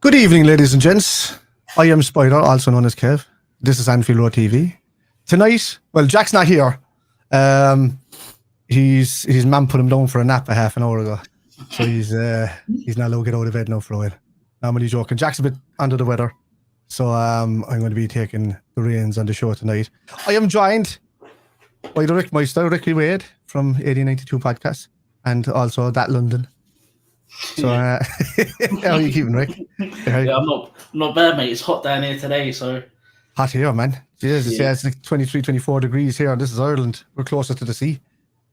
Good evening, ladies and gents. I am Spider, also known as Kev. This is Anfield Road TV. Tonight, well, Jack's not here. His mum put him down for a nap a half an hour ago, so he's not allowed to get out of bed now for a while. I'm only joking. Jack's a bit under the weather, so I'm going to be taking the reins on the show tonight. I am joined by the Rickmeister, Ricky Wade from 1892 podcast, and also That London. So, how are you keeping, Rick? Yeah, I'm not bad, mate. It's hot down here today, so... Hot here, man. Jesus, yeah, it's like 23, 24 degrees here, and this is Ireland. We're closer to the sea.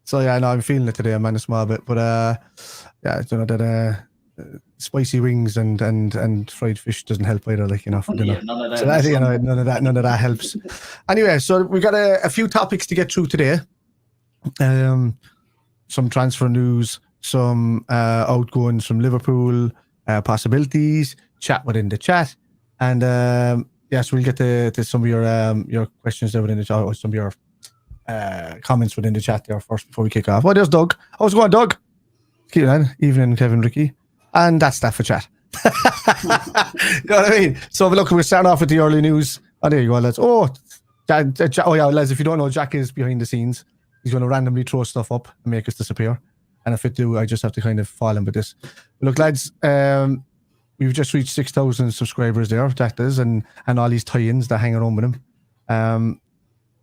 So, yeah, I know I'm feeling it today, man, a small bit. But, yeah, you know, that spicy wings and fried fish doesn't help either, like, you know, for dinner. Yeah, none of that. So, that, you know, none of that helps. Anyway, so we got a few topics to get through today. Some transfer news, some outgoings from Liverpool, possibilities, chat within the chat, and yes, we'll get to some of your questions there within the chat, or some of your comments within the chat there first before we kick off. Oh, there's Doug. How's it going, Doug? Keep it on. Evening, Kevin, Ricky, and that's that for chat. You know what I mean? So look, we're starting off with the early news. Oh, there you go, lads. Oh, yeah, lads. If you don't know, Jack is behind the scenes. He's going to randomly throw stuff up and make us disappear. And if it do, I just have to kind of fall in with this. But look, lads, we've just reached 6,000 subscribers there, that is, and all these tie-ins that hang around with him.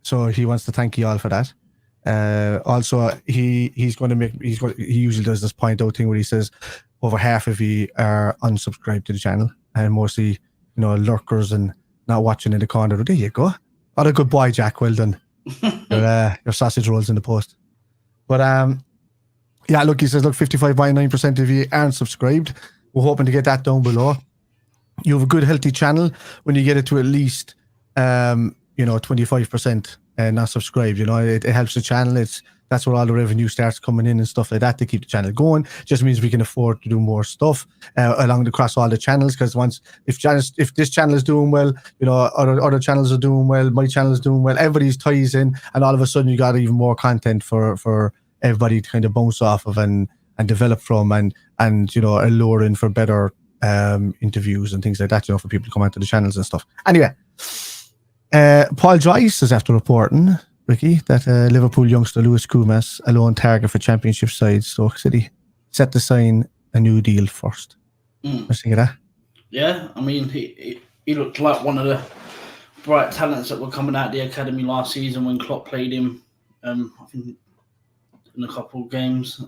So he wants to thank you all for that. Also, he usually does this point out thing where he says over half of you are unsubscribed to the channel, and mostly, you know, lurkers and not watching in the corner. There you go. What a good boy, Jack. Well done. Your sausage rolls in the post. But yeah, look, he says, look, 55.9% of you aren't subscribed. We're hoping to get that down below. You have a good, healthy channel when you get it to at least, 25% not subscribed. You know, it helps the channel. That's where all the revenue starts coming in and stuff like that to keep the channel going. Just means we can afford to do more stuff across all the channels. Because if this channel is doing well, you know, other channels are doing well, my channel is doing well, everybody's ties in, and all of a sudden you got even more content for everybody to kind of bounce off of and develop from, and you know, alluring for better interviews and things like that, you know, for people to come onto the channels and stuff. Anyway, Paul Joyce is after reporting, Ricky, that Liverpool youngster Lewis Kumas, a lone target for Championship side Stoke City, set to sign a new deal first. What do you think of that? Yeah, I mean, he looked like one of the bright talents that were coming out of the academy last season when Klopp played him. I think in a couple of games.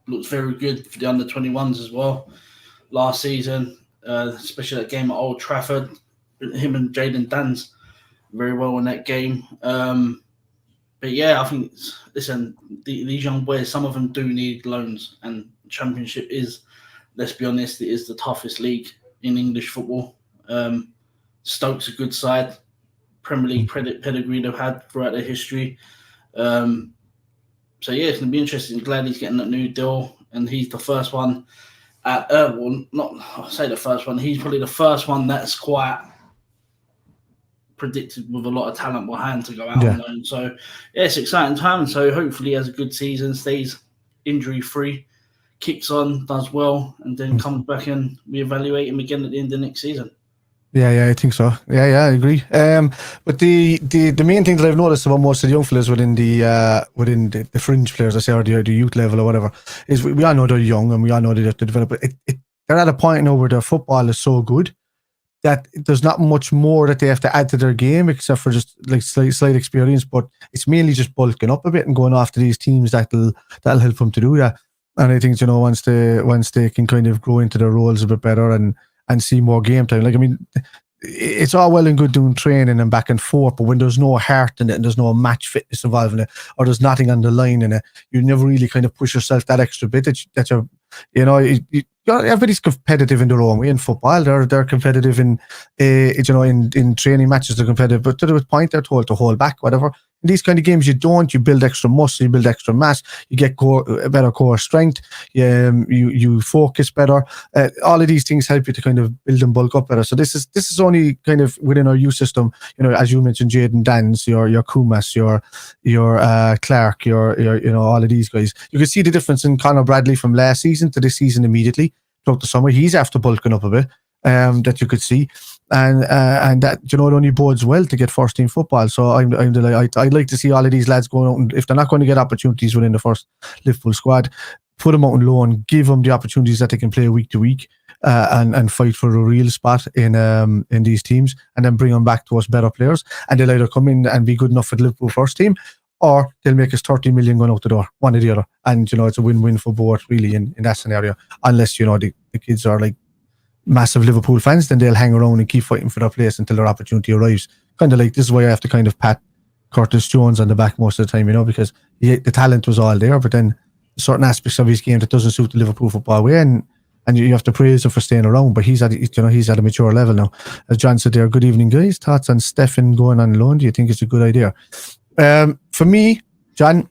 Looks very good for the under-21s as well last season, especially that game at Old Trafford. Him and Jayden Danns very well in that game. But yeah, I think, listen, these young boys, some of them do need loans, and Championship is, let's be honest, it is the toughest league in English football. Stoke's a good side, Premier League pedigree they've had throughout their history. So yeah, it's going to be interesting. Glad he's getting that new deal, and he's the first one at I'll say the first one. He's probably the first one that's quite predicted with a lot of talent behind to go out on loan. So yeah, it's exciting time. So hopefully he has a good season, stays injury free, kicks on, does well, and then comes back and we evaluate him again at the end of next season. Yeah, I think so. Yeah, I agree. But the main thing that I've noticed about most of the young fellas within the fringe players, I say, or the youth level or whatever, is we all know they're young and we all know they have to develop. But they're at a point now where their football is so good that there's not much more that they have to add to their game except for just like slight experience. But it's mainly just bulking up a bit and going after these teams that'll help them to do that. And I think, you know, once they can kind of grow into their roles a bit better and see more game time. Like, I mean, it's all well and good doing training and back and forth, but when there's no heart in it and there's no match fitness involved in it, or there's nothing on the line in it, you never really kind of push yourself that extra bit that you're, you know, everybody's competitive in their own way in football. They're competitive in training matches. They're competitive, but to the point they're told to hold back, whatever. In these kind of games, you build extra muscle, you build extra mass, you get better core strength, you focus better. All of these things help you to kind of build and bulk up better. So this is only kind of within our youth system. You know, as you mentioned, Jayden Danns, your Kumas, your Clark, your all of these guys. You can see the difference in Conor Bradley from last season to this season immediately. throughout the summer. He's after bulking up a bit, that you could see, and that it only bodes well to get first team football. So I'm delighted. I'd like to see all of these lads going out, and if they're not going to get opportunities within the first Liverpool squad, put them out on loan, give them the opportunities that they can play week to week, and fight for a real spot in these teams, and then bring them back to us better players, and they'll either come in and be good enough for the Liverpool first team, or they'll make us 30 million going out the door, one or the other. And it's a win-win for both, really, in that scenario. Unless the kids are like massive Liverpool fans, then they'll hang around and keep fighting for their place until their opportunity arrives. Kind of like, this is why I have to kind of pat Curtis Jones on the back most of the time, because the talent was all there, but then certain aspects of his game that doesn't suit the Liverpool football way, and you have to praise him for staying around. But he's at a mature level now. As John said there, good evening, guys. Thoughts on Stefan going on loan? Do you think it's a good idea? For me, John,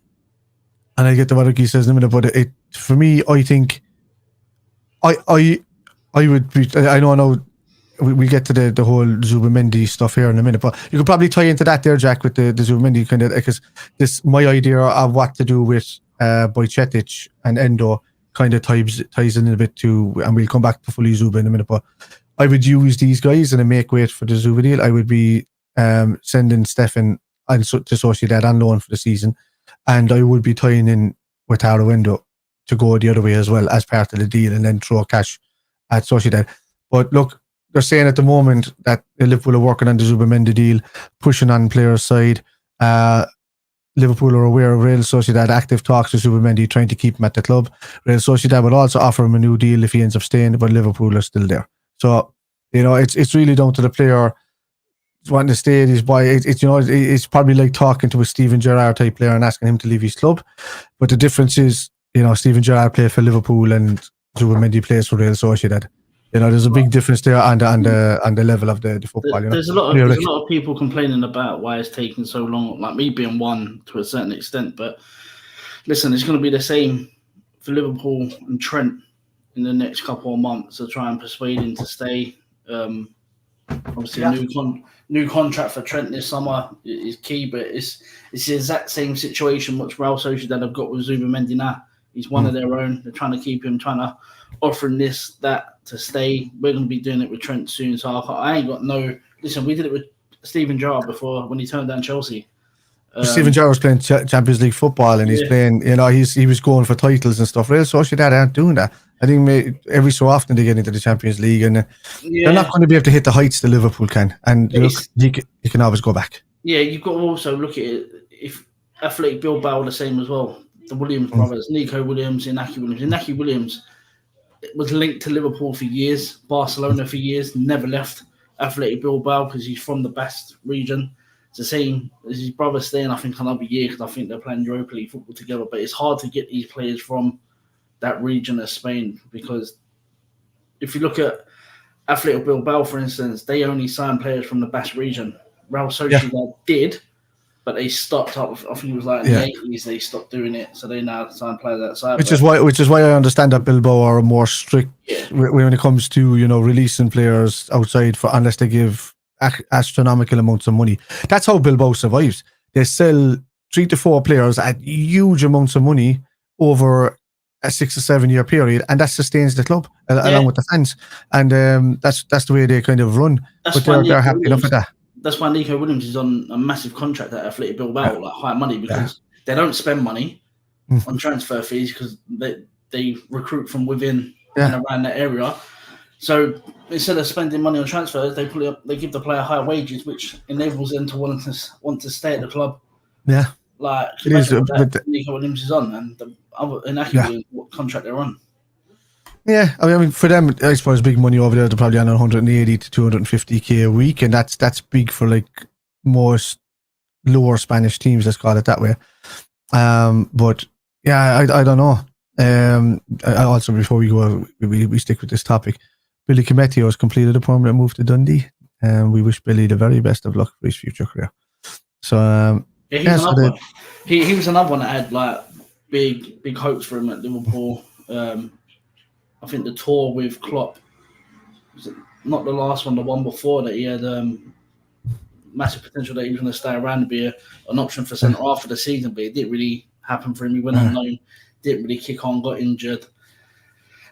and I get to what he says in a minute, but for me, I think I would be. I know now we'll get to the whole Zubimendi stuff here in a minute, but you could probably tie into that there, Jack, with the Zubimendi kind of, because my idea of what to do with Bajcetic and Endo kind of ties in a bit too, and we'll come back to fully Zuba in a minute. But I would use these guys and make weight for the Zuba deal. I would be sending Stefan to Sociedad on loan for the season, and I would be tying in with Endo to go the other way as well as part of the deal, and then throw cash at Sociedad. But look, they're saying at the moment that Liverpool are working on the Zubimendi deal, pushing on players' side. Liverpool are aware of Real Sociedad active talks with Zubimendi, trying to keep him at the club. Real Sociedad will also offer him a new deal if he ends up staying, but Liverpool are still there. So, it's really down to the player wanting to stay at his boy. It's probably like talking to a Steven Gerrard type player and asking him to leave his club. But the difference is, Steven Gerrard played for Liverpool and Zubimendi plays for Real Sociedad. There's a big difference there on the level of the football. There's a lot of people complaining about why it's taking so long. Like me being one to a certain extent, but listen, it's going to be the same for Liverpool and Trent in the next couple of months to try and persuade him to stay. Obviously, a new contract for Trent this summer is key, but it's the exact same situation which Real Sociedad have got with Zubimendi now. He's one of their own. They're trying to keep him, trying to offer him this, that to stay. We're going to be doing it with Trent soon. So I ain't got no... Listen, we did it with Steven Gerrard before when he turned down Chelsea. Steven Gerrard was playing Champions League football, and he's playing, he was going for titles and stuff. Real Sociedad aren't doing that. I think every so often they get into the Champions League, and they're not going to be able to hit the heights that Liverpool can. And look, you can always go back. Yeah, you've got to also look at it. If Athletic Bilbao are the same as well. The Williams brothers, Nico Williams, Inaki Williams. Inaki Williams was linked to Liverpool for years, Barcelona for years, never left Athletic Bilbao because he's from the Basque region. It's the same as his brother staying, I think, another year because I think they're playing Europa League football together. But it's hard to get these players from that region of Spain, because if you look at Athletic Bilbao, for instance, they only sign players from the Basque region. Real Sociedad did, but they stopped up. I think it was like in the 80s they stopped doing it, so they now sign players outside. Which is why I understand that Bilbao are more strict when it comes to releasing players outside unless they give astronomical amounts of money. That's how Bilbao survives. They sell 3 to 4 players at huge amounts of money over a 6 or 7 year period, and that sustains the club along with the fans. And that's the way they kind of run. But they're happy enough with that. That's why Nico Williams is on a massive contract at Athletic Bilbao, like high money, because they don't spend money on transfer fees because they recruit from within and around that area. So instead of spending money on transfers, they give the player higher wages, which enables them to want to stay at the club. Yeah, like it is. Nico Williams is on, and the other Williams, what contract they're on. Yeah, I mean, for them, I suppose big money over there. They're probably on 180 to 250k a week, and that's big for like most lower Spanish teams. Let's call it that way. But yeah, I don't know. Also, before we go, we stick with this topic. Billy Cometio has completed a permanent move to Dundee, and we wish Billy the very best of luck for his future career. So he was another one that had like big hopes for him at Liverpool. I think the tour with Klopp, was not the last one, the one before that he had massive potential that he was going to stay around and be an option for centre half for the season, but it didn't really happen for him. He went on loan, didn't really kick on, got injured.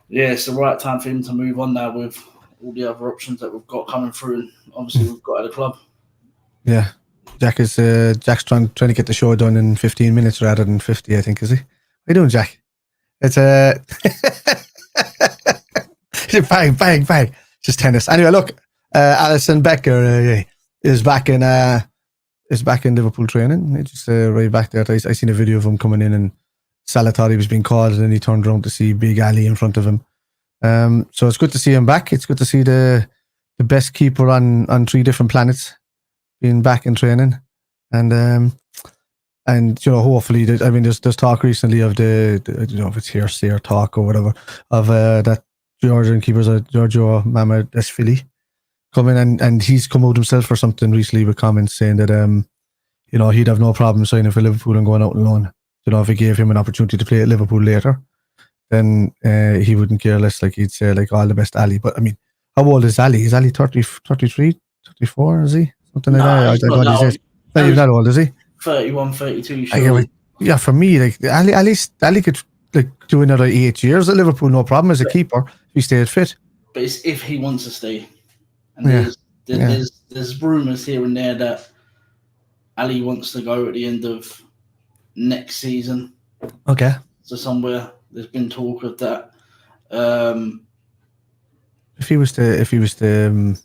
Yeah, it's the right time for him to move on now with all the other options that we've got coming through, and obviously we've got at the club. Yeah, Jack's trying to get the show done in 15 minutes rather than 50. I think, is he? How you doing, Jack? It's bang, bang, bang. Just tennis. Anyway, look, Alison Becker is back in Liverpool training. He just right back there. I seen a video of him coming in, and Salah thought he was being called, and then he turned around to see Big Ali in front of him. So it's good to see him back. It's good to see the best keeper on 3 different planets being back in training, and hopefully, there's talk recently of the I don't know if it's hearsay or talk or whatever of that Georgian keepers, Giorgio Mamardashvili, come in and he's come out himself for something recently with comments saying that he'd have no problem signing for Liverpool and going out on loan. If it gave him an opportunity to play at Liverpool later, then he wouldn't care less. Like he'd say, like, all the best, Ali. But I mean, how old is Ali? Is Ali 30, 33, 34? Is he something like that? I don't know. He's not even that old, is he? 31, 32. Sure. Yeah, for me, like Ali could like do another 8 years at Liverpool, no problem as a keeper if he stayed fit. But it's if he wants to stay. And there's rumours here and there that Ali wants to go at the end of next season. Okay. So somewhere there's been talk of that. If he was to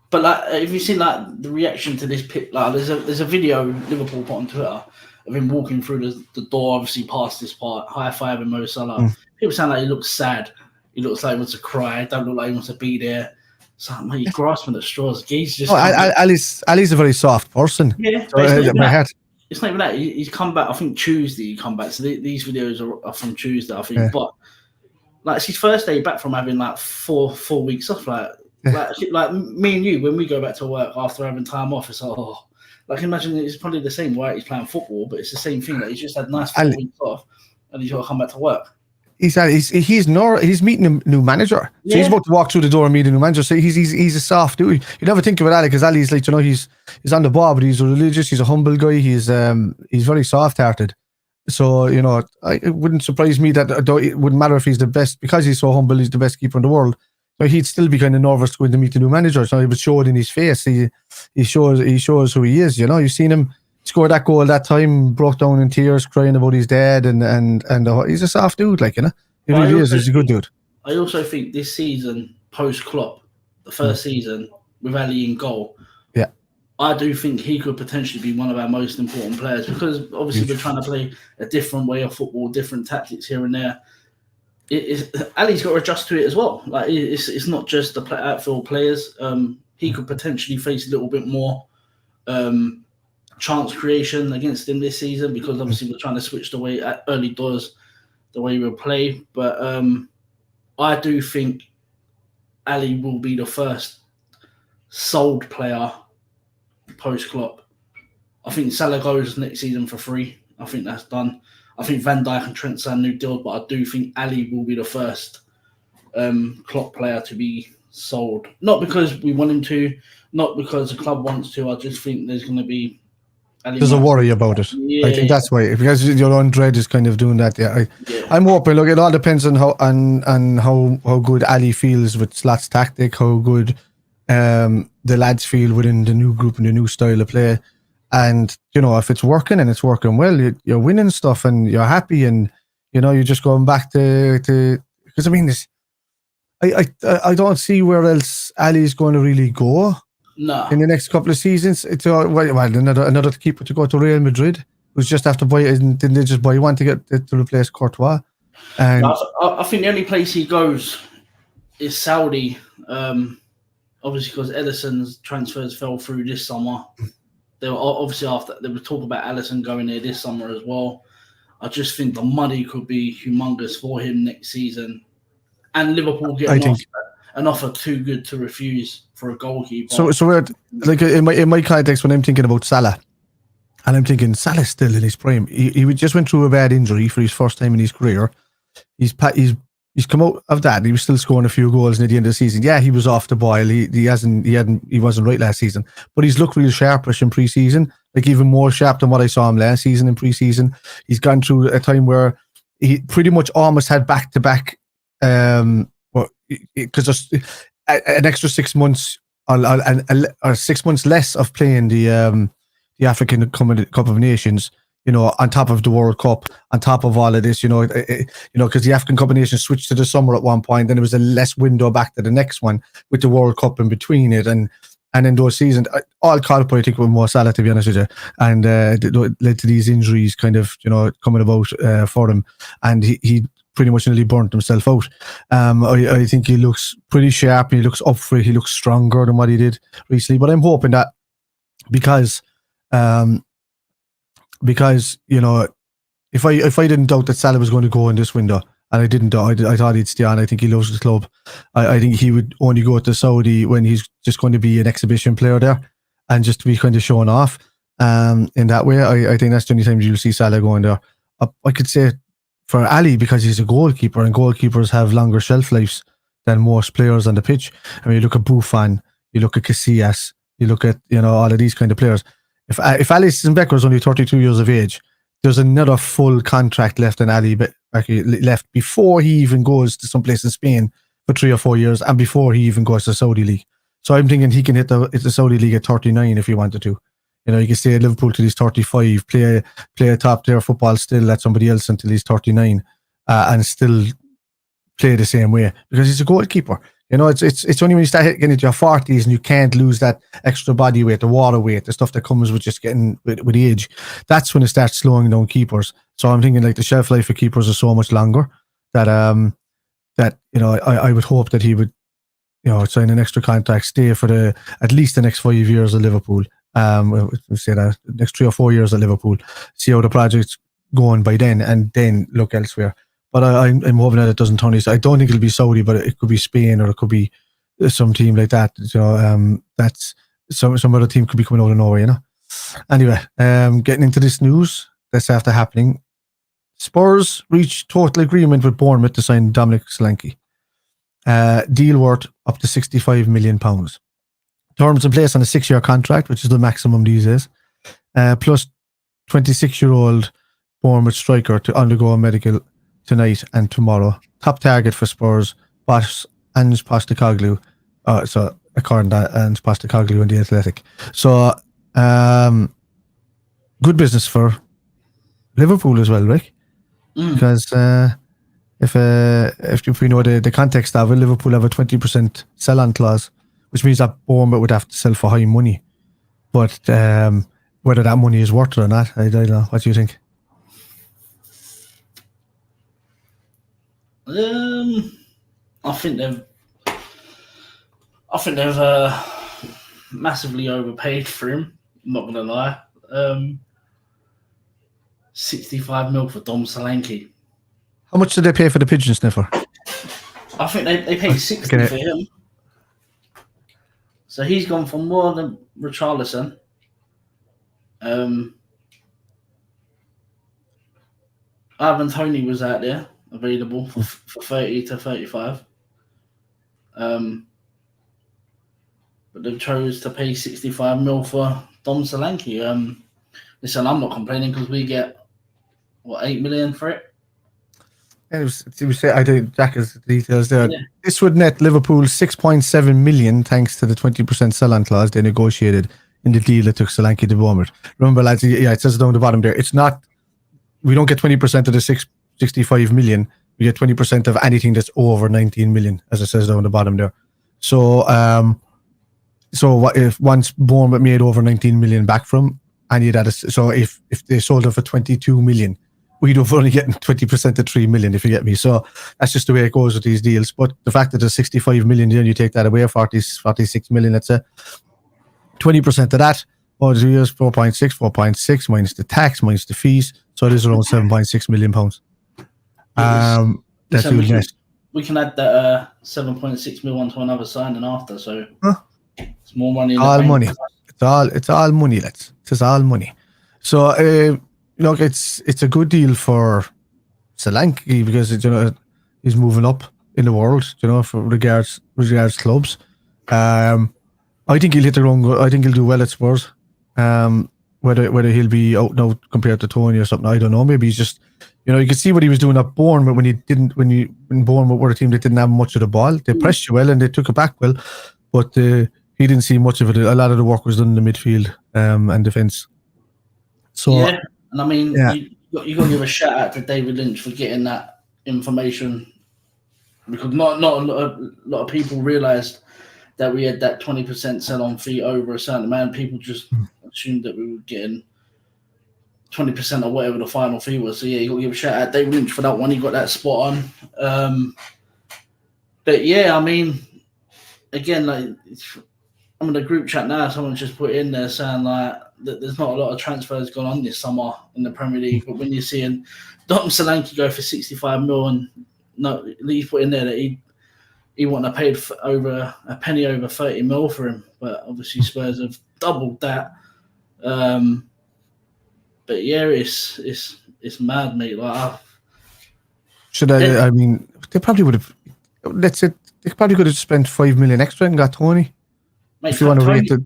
but like, if you see like the reaction to this pit, like there's a video Liverpool put on Twitter of him walking through the door, obviously past this part, high-fiving Mo Salah. People sound like he looks sad. He looks like he wants to cry. Don't look like he wants to be there. So mate, he's grasping at straws. He's just Ali's a very soft person. Yeah, so, it's not even that. He's come back. I think Tuesday he come back. So these videos are from Tuesday, I think. Yeah. But like, it's his first day back from having like four weeks off. Like me and you, when we go back to work after having time off, it's like imagine it's probably the same. Right, he's playing football, but it's the same thing. Like, he's just had nice 4 weeks off, and he's got to come back to work. He's meeting a new manager. So he's about to walk through the door and meet a new manager. So he's a soft dude. You never think about Ali, because Ali's like, he's on the ball, but he's religious. He's a humble guy. He's very soft-hearted. So it wouldn't surprise me that it wouldn't matter if he's the best, because he's so humble. He's the best keeper in the world. So he'd still be kind of nervous going to meet the new manager. So he would show it in his face. He shows who he is. You've seen him score that goal that time, broke down in tears, crying about his dad, and he's a soft dude, like, He really is. He's a good dude. I also think this season, post Klopp, the first season with Ali in goal, I do think he could potentially be one of our most important players, because obviously we're trying to play a different way of football, different tactics here and there. Ali's got to adjust to it as well. Like, it's not just the outfield players. He could potentially face a little bit more chance creation against him this season, because obviously we're trying to switch the way at early doors, the way we'll play. But I do think Ali will be the first sold player post Klopp. I think Salah goes next season for free. I think that's done. I think Van Dijk and Trent sign new deals, but I do think Ali will be the first Klopp player to be sold. Not because we want him to, not because the club wants to. I just think there's going to be. There's a worry about it. I think that's why, because your own dread is kind of doing that. I'm hoping. Look, it all depends on how good Ali feels with Slot's tactic, how good the lads feel within the new group and the new style of play. And if it's working and it's working well, you're winning stuff and you're happy, and you're just going back to because I mean this. I don't see where else Ali's going to really go. No. In the next couple of seasons, it's another keeper to go to Real Madrid, who's just after buy, and didn't they just buy one to replace Courtois? And I think the only place he goes is Saudi. Obviously, because Edison's transfers fell through this summer. They were obviously after there was talk about Alisson going there this summer as well. I just think the money could be humongous for him next season, and Liverpool get an offer too good to refuse for a goalkeeper. So we're, like, in my context, when I'm thinking about Salah, and I'm thinking Salah's still in his prime. He just went through a bad injury for his first time in his career. He's come out of that. He was still scoring a few goals near the end of the season. Yeah, he was off the boil. He wasn't right last season, but he's looked real sharpish in pre-season, like even more sharp than what I saw him last season in pre-season. He's gone through a time where he pretty much almost had back-to-back Well, because an extra 6 months or 6 months less of playing the African Cup of Nations, on top of the World Cup, on top of all of this, because the African Cup of Nations switched to the summer at one point, then there was a less window back to the next one with the World Cup in between it, and in those seasons, all caught up, I think, with Mo Salah, to be honest with you, and led to these injuries kind of, coming about for him, and he pretty much nearly burnt himself out. I think he looks pretty sharp, and he looks up for it, he looks stronger than what he did recently, but I'm hoping that because if I didn't doubt that Salah was going to go in this window, and I didn't doubt, I thought he'd stay on. I think he loves the club. I think he would only go to Saudi when he's just going to be an exhibition player there, and just to be kind of showing off. In that way, I think that's the only time you'll see Salah going there. I could say for Ali, because he's a goalkeeper, and goalkeepers have longer shelf lives than most players on the pitch. I mean, you look at Buffon, you look at Casillas, you look at all of these kind of players. If Alisson Becker is only 32 years of age, there's another full contract left in Ali left before he even goes to someplace in Spain for 3 or 4 years, and before he even goes to Saudi League. So I'm thinking he can hit the Saudi League at 39 if he wanted to. You can stay at Liverpool till he's 35, play a top tier football still at somebody else until he's 39, and still play the same way, because he's a goalkeeper. It's only when you start getting into your 40s and you can't lose that extra body weight, the water weight, the stuff that comes with just getting with age. That's when it starts slowing down keepers. So I'm thinking, like, the shelf life for keepers is so much longer that I would hope that he would sign an extra contract, stay for at least the next 5 years at Liverpool. We'll say that next 3 or 4 years at Liverpool, see how the project's going by then, and then look elsewhere. But I'm hoping that it doesn't turn east. I don't think it'll be Saudi, but it could be Spain, or it could be some team like that. That's some other team could be coming out of nowhere. Anyway, getting into this news that's after happening. Spurs reached total agreement with Bournemouth to sign Dominic Solanke. Deal worth up to £65 million. Terms in place on a 6-year contract, which is the maximum these days. Plus 26-year-old Bournemouth striker to undergo a medical tonight and tomorrow. Top target for Spurs, boss Ange Postecoglou. So according to Ange Postecoglou in The Athletic. So good business for Liverpool as well, Rick. Because if we know the context of it, Liverpool have a 20% sell-on clause, which means that Bournemouth would have to sell for high money. But whether that money is worth it or not, I don't know. What do you think? I think they've massively overpaid for him. I'm not gonna lie. 65 mil for Dom Solanke. How much did they pay for the pigeon sniffer? I think they paid 60 for him. So he's gone for more than Richarlison. Ivan Toney was out there available for 30 to 35. But they've chose to pay 65 mil for Dom Solanke. Listen, I'm not complaining because we get 8 million for it. And it was I think Jack has the details there. Yeah. This would net Liverpool 6.7 million thanks to the 20% sell-on clause they negotiated in the deal that took Solanke to Bournemouth. Remember, lads, it says it down the bottom there. It's not, we don't get 20% of the 65 million. We get 20% of anything that's over 19 million, as it says down the bottom there. So, what if once Bournemouth made over 19 million back from, and so if they sold it for 22 million, we'd have only getting 20% of 3 million, if you get me. So that's just the way it goes with these deals. But the fact that there's 65 million, then you take that away, 46 million, let's say. 20% of that, 4.6 minus the tax, minus the fees. So it is around 7.6 million pounds. That's so we can add that 7.6 million onto another signing after. So it's more money. All money. It's all money, lads. It's all money. So look, it's a good deal for Solanke because he's moving up in the world. For regards clubs. I think he'll hit the ground. I think he'll do well at Spurs. Whether he'll be out now compared to Tony or something, I don't know. Maybe he's just You could see what he was doing at Bournemouth when Bournemouth were a team that didn't have much of the ball. They pressed you well and they took it back well, but he didn't see much of it. A lot of the work was done in the midfield and defence. So yeah, and I mean, you got to give a shout out to David Lynch for getting that information, because not a lot of people realised that we had that 20% sell-on fee over a certain amount. People just assumed that we were getting 20% or whatever the final fee was. So yeah, you got to give a shout out David Lynch for that one. He got that spot on. But yeah, I mean, again, like I'm in the group chat now. Someone just put in there saying like that there's not a lot of transfers going on this summer in the Premier League. But when you're seeing Dominic Solanke go for 65 mil, and he's put in there that he wouldn't have paid over a penny over 30 mil for him. But obviously Spurs have doubled that. But yeah, it's mad, mate. Like, I mean, they probably would have. Let's say they probably could have spent 5 million extra and got Tony. Mate, if you want to rate it.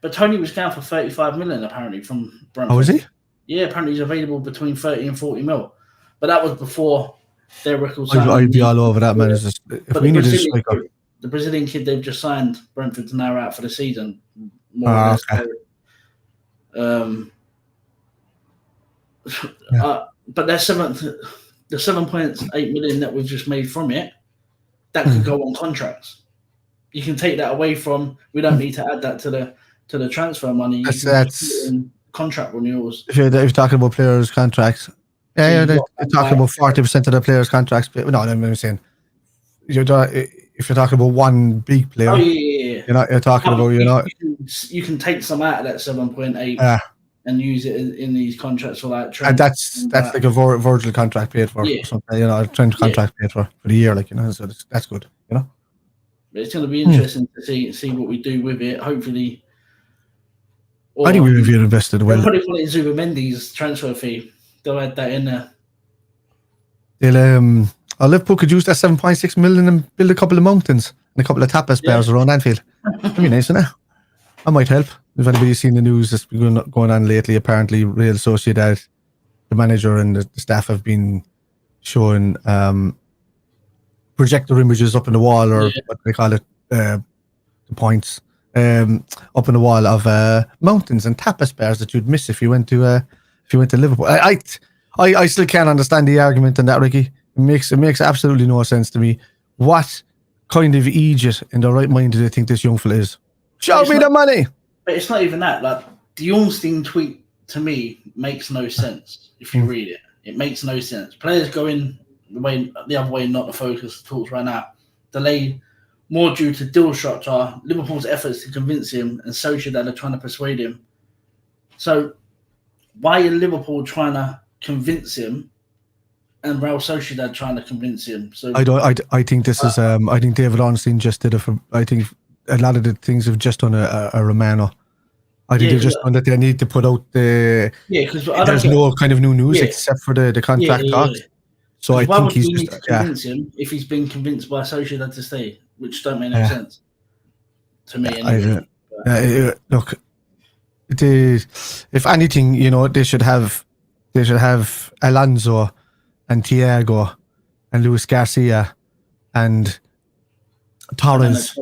But Tony was down for 35 million apparently from Brentford. Oh, was he? Yeah, apparently he's available between 30 and 40 mil. But that was before their record. I'd be all over that, man. If we needed a striker, the Brazilian kid they've just signed, Brentford's now out for the season. More or less. Okay. But the 7.8 million that we've just made from it, that could go on contracts. You can take that away from. We don't need to add that to the transfer money. That's in contract renewals. If you're talking about players' contracts, they're talking about 40% of the players' contracts. No, I'm saying if you're talking about one big player, you're talking about you can take some out of that 7.8 and use it in these contracts for like. And that's like a Virgil contract paid for, or something. A Trent contract paid for the year, so that's good. But it's going to be interesting to see what we do with it. Hopefully, I think we've invested well. They'll probably put in Zubimendi's transfer fee. They'll add that in there. Liverpool could use that 7.6 million and build a couple of mountains and a couple of tapas bars around Anfield. That'd be nice, wouldn't it? That might help. If anybody's seen the news that's been going on lately, apparently Real Sociedad, the manager and the staff have been showing projector images up in the wall, or what they call it, the points up in the wall of mountains and tapas bars that you'd miss if you went to Liverpool. I still can't understand the argument in that, Ricky. It makes absolutely no sense to me. What kind of idiot in their right mind do they think this young fella is? Show me the money. But it's not even that. Like the Ornstein tweet to me makes no sense if you read it. It makes no sense. Players going the other way, not the focus of talks right now. Delayed more due to deal structure, Liverpool's efforts to convince him, and Sociedad are trying to persuade him. So why are Liverpool trying to convince him and Real Sociedad trying to convince him? So I think this is I think David Ornstein just did it for. I think a lot of the things have just done a Romano. I think they've just done that. They need to put out the. Yeah, because there's no kind of new news except for the contract talks. So I think he's just to convince him if he's been convinced by Sociedad to stay, which don't make no sense to me. Anyway. Look, it is, if anything, they should have Alonso and Thiago and Luis Garcia and Torres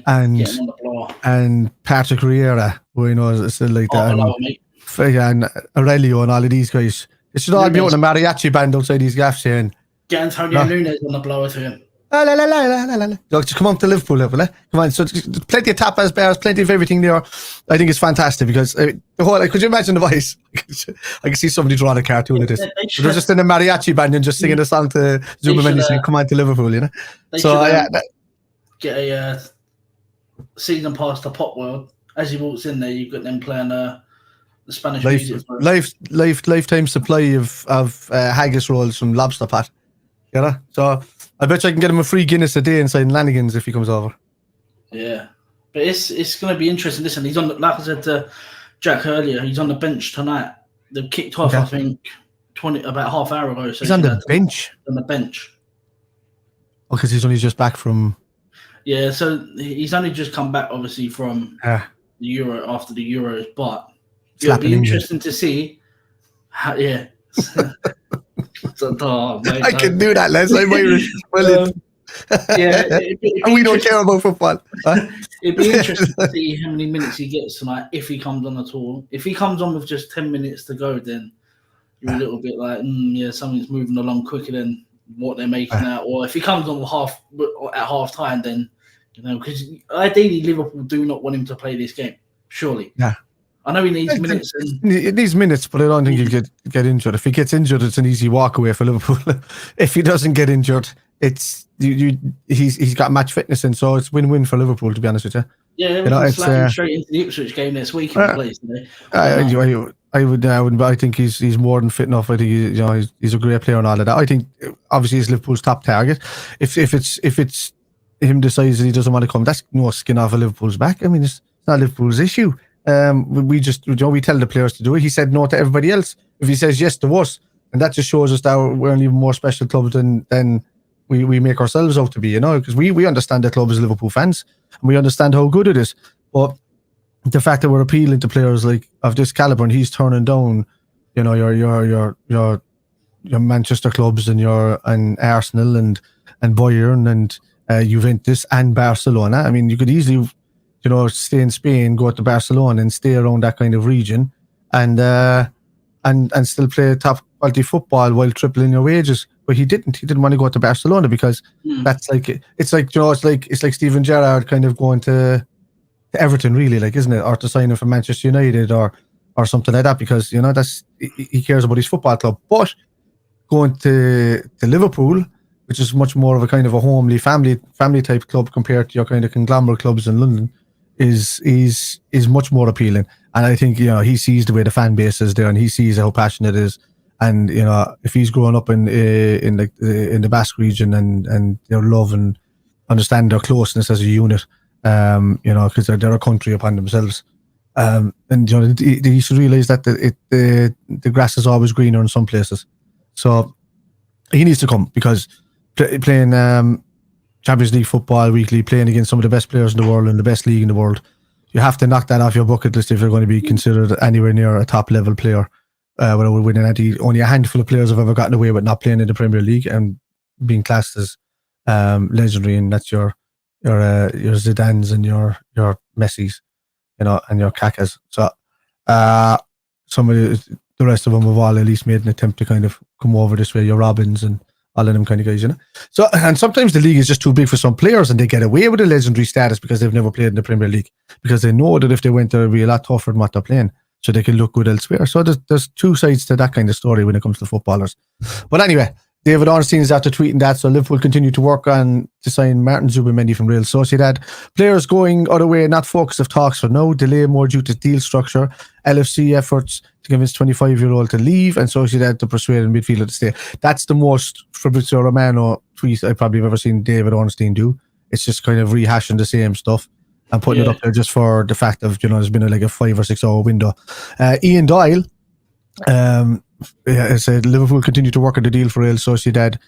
and Patrick Riera, who is still like that, and Aurelio and all of these guys. They should all be out in a mariachi band outside these gaffs saying, get Antonio Nunes on the blower to him. Look, come on to Liverpool level, Come on, so plenty of tapas, bars, plenty of everything there. I think it's fantastic because the whole. Could you imagine the voice? I can see somebody drawing a cartoon of this. They're just in a mariachi band and just singing a song to Zubimendi saying, "Come on to Liverpool," So get a season pass to Pop World. As he walks in there, you've got them playing the Spanish music. Lifetime supply of haggis rolls from Lobster Pot. So I bet you I can get him a free Guinness a day inside Lanigan's if he comes over. Yeah, but it's going to be interesting. Listen, he's on like I said to Jack earlier, he's on the bench tonight. They've kicked off, I think, about half hour ago. So he's on the bench. On the bench. Oh, because he's only just back from. Yeah, so he's only just come back, obviously, from the Euro after the Euros, but it'll be interesting to see how. Yeah. I can do that, Les. I'm Irish. Brilliant. Yeah, and we don't care about football. It'd be interesting to see how many minutes he gets tonight if he comes on at all. If he comes on with just 10 minutes to go, then you're a little bit like, yeah, something's moving along quicker than what they're making out. Or if he comes on at half time, then because ideally Liverpool do not want him to play this game. Surely, yeah. I know he needs minutes. It needs minutes, but I don't think he'll get injured. If he gets injured, it's an easy walk away for Liverpool. If he doesn't get injured, it's he's got match fitness in, so it's win-win for Liverpool. To be honest with you, yeah, it's straight into the Ipswich game next week. I wouldn't. But I think he's more than fit enough. I think he's a great player and all of that. I think obviously he's Liverpool's top target. If it's him decides that he doesn't want to come, that's no skin off of Liverpool's back. I mean, it's not Liverpool's issue. We just we tell the players to do it. He said no to everybody else. If he says yes to us, and that just shows us that we're an even more special club than we make ourselves out to be. Because we understand the club as Liverpool fans, and we understand how good it is. But the fact that we're appealing to players like of this caliber, and he's turning down, your Manchester clubs and Arsenal and Bayern and Juventus and Barcelona. I mean, you could easily, stay in Spain, go to Barcelona, and stay around that kind of region, and still play top quality football while tripling your wages. But he didn't. He didn't want to go to Barcelona because that's it's like Steven Gerrard kind of going to Everton, really, isn't it? Or to sign him from Manchester United or something like that, because that's he cares about his football club. But going to Liverpool, which is much more of a kind of a homely family type club compared to your kind of conglomerate clubs in London, is much more appealing. And I think he sees the way the fan base is there, and he sees how passionate it is. And if he's growing up in the Basque region and love and understand their closeness as a unit, because they're a country upon themselves, and they should realize that the grass is always greener in some places. So he needs to come, because playing Champions League football weekly, playing against some of the best players in the world and the best league in the world, you have to knock that off your bucket list if you're going to be considered anywhere near a top level player. Without winning only a handful of players have ever gotten away with not playing in the Premier League and being classed as legendary, and that's your Zidanes and your Messis, and your Kakas. So some of the rest of them have all at least made an attempt to kind of come over this way. Your Robins and all of them kind of guys, So, and sometimes the league is just too big for some players, and they get away with a legendary status because they've never played in the Premier League, because they know that if they went there, it'd be a lot tougher than what they're playing, so they can look good elsewhere. So there's two sides to that kind of story when it comes to footballers. But anyway, David Ornstein is after tweeting that, so Liverpool continue to work on to sign Martin Zubimendi from Real Sociedad. Players going other way, not focus of talks for now. Delay more due to deal structure. LFC efforts to convince 25-year-old to leave, and Sociedad to persuade a midfielder to stay. That's the most Fabrizio Romano tweet I probably have ever seen David Ornstein do. It's just kind of rehashing the same stuff and putting it up there just for the fact of, there's been a 5 or 6 hour window. Ian Doyle, I said Liverpool continue to work on the deal for Real Sociedad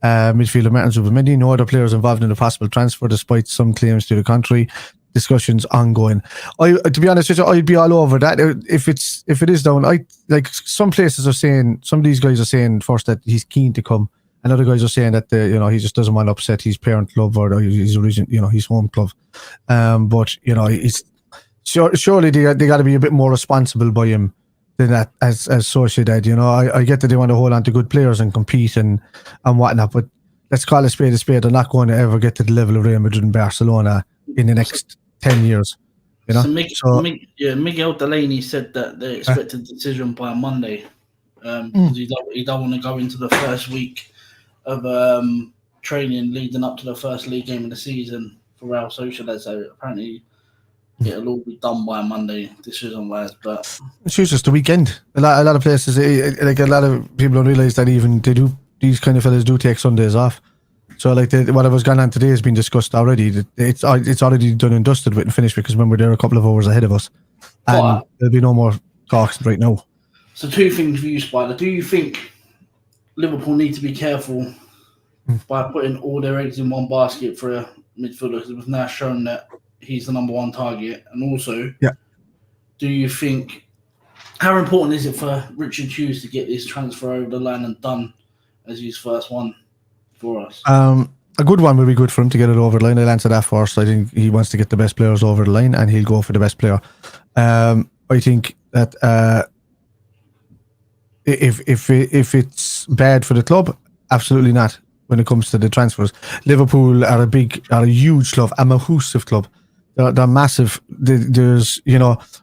midfielder Martin Zubimendi. No other players involved in the possible transfer, despite some claims to the contrary. Discussions ongoing. To be honest with you, I'd be all over that. If it is down, some places are saying, some of these guys are saying first that he's keen to come, and other guys are saying that he just doesn't want to upset his parent club or his his home club. But he's surely they got to be a bit more responsible by him than that as Sociedad. I get that they want to hold on to good players and compete and whatnot, but let's call a spade a spade. They're not going to ever get to the level of Real Madrid and Barcelona in the next 10 years. So Miguel Delaney said that they expect a decision by Monday. He don't want to go into the first week of training leading up to the first league game of the season for Real Sociedad. So apparently it'll all be done by Monday, decision-wise. But it's just the weekend. A lot of places, a lot of people don't realise that even these kind of fellas do take Sundays off. So whatever's gone on today has been discussed already. It's already done and dusted with and finished, because remember they're a couple of hours ahead of us, and there'll be no more talks right now. So 2 things for you, Spider. Do you think Liverpool need to be careful by putting all their eggs in one basket for a midfielder, because it was now shown that he's the number 1 target? And also, do you think, how important is it for Richard Hughes to get this transfer over the line and done as his first one for us? A good one would be good for him to get it over the line. I'll answer that first. I think he wants to get the best players over the line, and he'll go for the best player. I think that if it's bad for the club, absolutely not. When it comes to the transfers, Liverpool are a huge club, a massive club. They're massive. There's,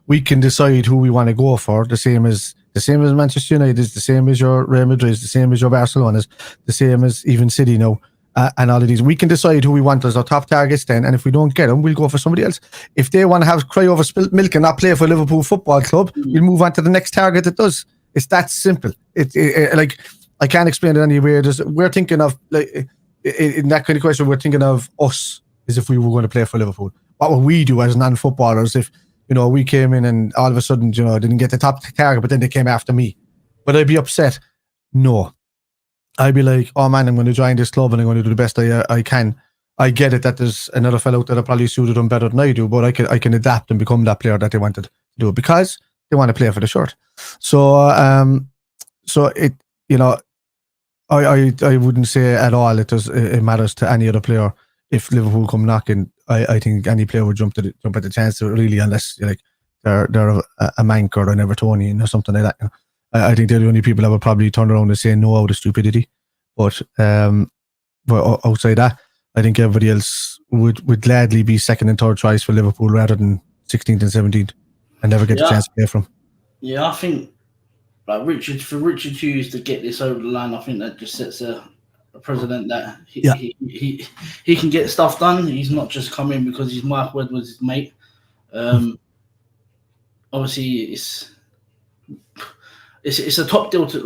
we can decide who we want to go for. The same as Manchester United, the same as your Real Madrid, the same as your Barcelona, the same as even City now, and all of these. We can decide who we want as our top targets then, and if we don't get them, we'll go for somebody else. If they want to cry over spilt milk and not play for Liverpool Football Club, we'll move on to the next target that does. It's that simple. Like, I can't explain it any way. We're thinking of, like, in that kind of question, we're thinking of us as if we were going to play for Liverpool. What would we do as non-footballers if, we came in and all of a sudden, didn't get the top target, but then they came after me? Would I be upset? No. I'd be like, oh man, I'm going to join this club and I'm going to do the best I can. I get it that there's another fellow out there that probably suited them better than I do, but I can adapt and become that player that they wanted to do because they want to play for the shirt. So it, I wouldn't say at all it matters to any other player if Liverpool come knocking. I think any player would jump at the chance to, really, unless they're a Mank or an Evertonian or something like that. I think they're the only people that would probably turn around and say no out of stupidity. But outside that, I think everybody else would gladly be second and third choice for Liverpool rather than 16th and 17th and never get a chance to play from. Yeah, I think Richard Hughes to get this over the line, I think that just sets a precedent that he can get stuff done. He's not just come in because he's Michael Edwards' his mate. Obviously, it's a top deal to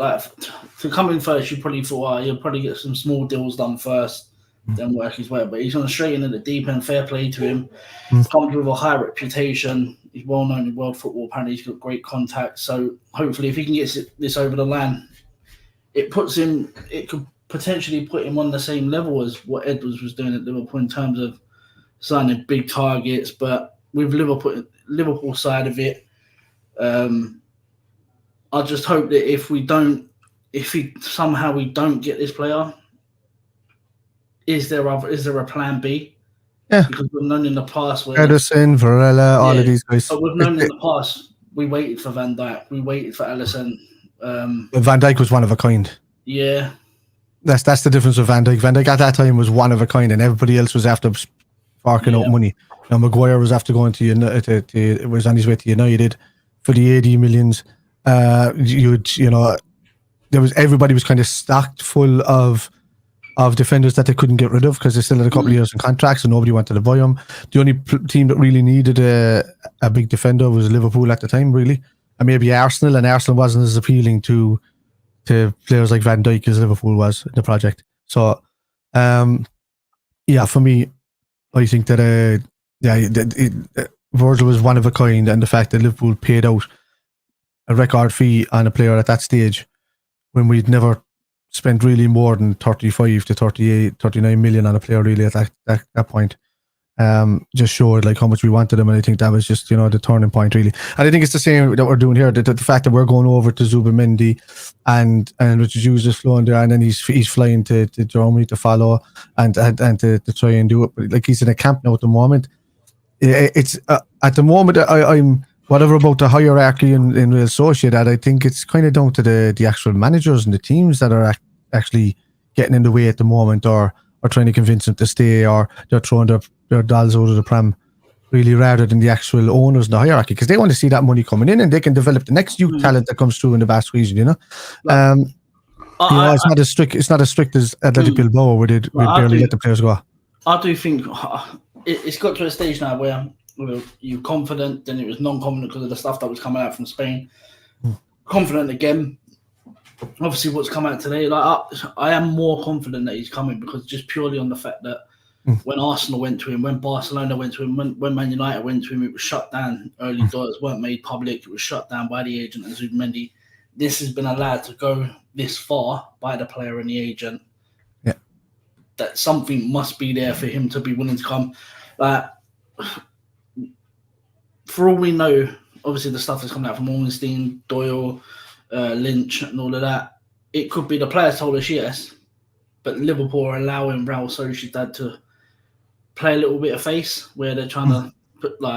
come in first. You probably thought, you'll probably get some small deals done first, then work his way. But he's gone straight into the deep end. Fair play to him. Comes with a high reputation. He's well known in world football. Apparently, he's got great contacts. So hopefully, if he can get this over the line, it could potentially put him on the same level as what Edwards was doing at Liverpool in terms of signing big targets. But with Liverpool side of it, I just hope that if we don't get this player, is there a plan B? Yeah, because we've known in the past where Ederson, Varela, all of these guys. But we've known in the past we waited for Van Dijk, we waited for Alisson. Van Dijk was one of a kind. Yeah, that's the difference with Van Dijk. Van Dijk at that time was one of a kind, and everybody else was after sparking out money. Now Maguire was after going to United. Was on his way to United for the 80 millions. Everybody was kind of stocked full of defenders that they couldn't get rid of because they still had a couple of years in contracts and nobody wanted to buy them. The only team that really needed a big defender was Liverpool at the time, really, and maybe Arsenal. And Arsenal wasn't as appealing to players like Van Dijk as Liverpool was in the project. So, for me, I think that Virgil was one of a kind, and the fact that Liverpool paid out a record fee on a player at that stage when we'd never spent really more than 35 to 38, 39 million on a player really at that point, just showed like how much we wanted him. And I think that was just, the turning point really. And I think it's the same that we're doing here. The fact that we're going over to Zubimendi and Richard Hughes is flowing there, and then he's flying to Germany to follow and to try and do it. But like, he's in a camp now at the moment. It's at the moment I'm whatever about the hierarchy in Real Sociedad. I think it's kind of down to the actual managers and the teams that are actually getting in the way at the moment, or trying to convince them to stay, or they're throwing their dolls out of the pram, really, rather than the actual owners in the hierarchy, because they want to see that money coming in and they can develop the next youth talent that comes through in the Basque region. It's not as strict. It's not as strict as Athletic Bilbao, where they barely let the players go. I do think it's got to a stage now where you're confident, then it was non-confident because of the stuff that was coming out from Spain. Confident again. Obviously, what's come out today, I am more confident that he's coming, because just purely on the fact that when Arsenal went to him, when Barcelona went to him, when Man United went to him, it was shut down. Early doors weren't made public. It was shut down by the agent and Zubimendi. This has been allowed to go this far by the player and the agent. Yeah, that something must be there for him to be willing to come. For all we know, obviously the stuff that's coming out from Ornstein, Doyle, Lynch, and all of that, it could be the players told us yes, but Liverpool are allowing Real Sociedad to play a little bit of face, where they're trying to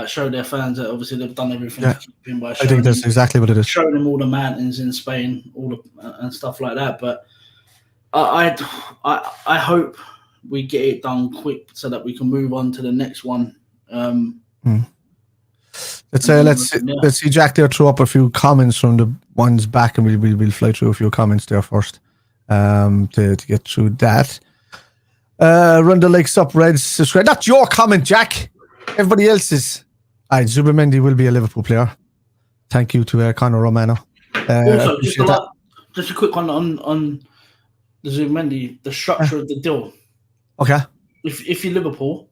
show their fans that obviously they've done everything to keep him by I think that's exactly what it is. Showing them all the mountains in Spain, and stuff like that. But I hope we get it done quick so that we can move on to the next one. Let's see Jack there throw up a few comments from the ones back, and we'll fly through a few comments there first to get through that. Run the likes up, Reds, subscribe. Not your comment, Jack. Everybody else's. Zubimendi will be a Liverpool player. Thank you to Conor Romano. Also, just a quick one on the Zubimendi, the structure of the deal. Okay. If you're Liverpool,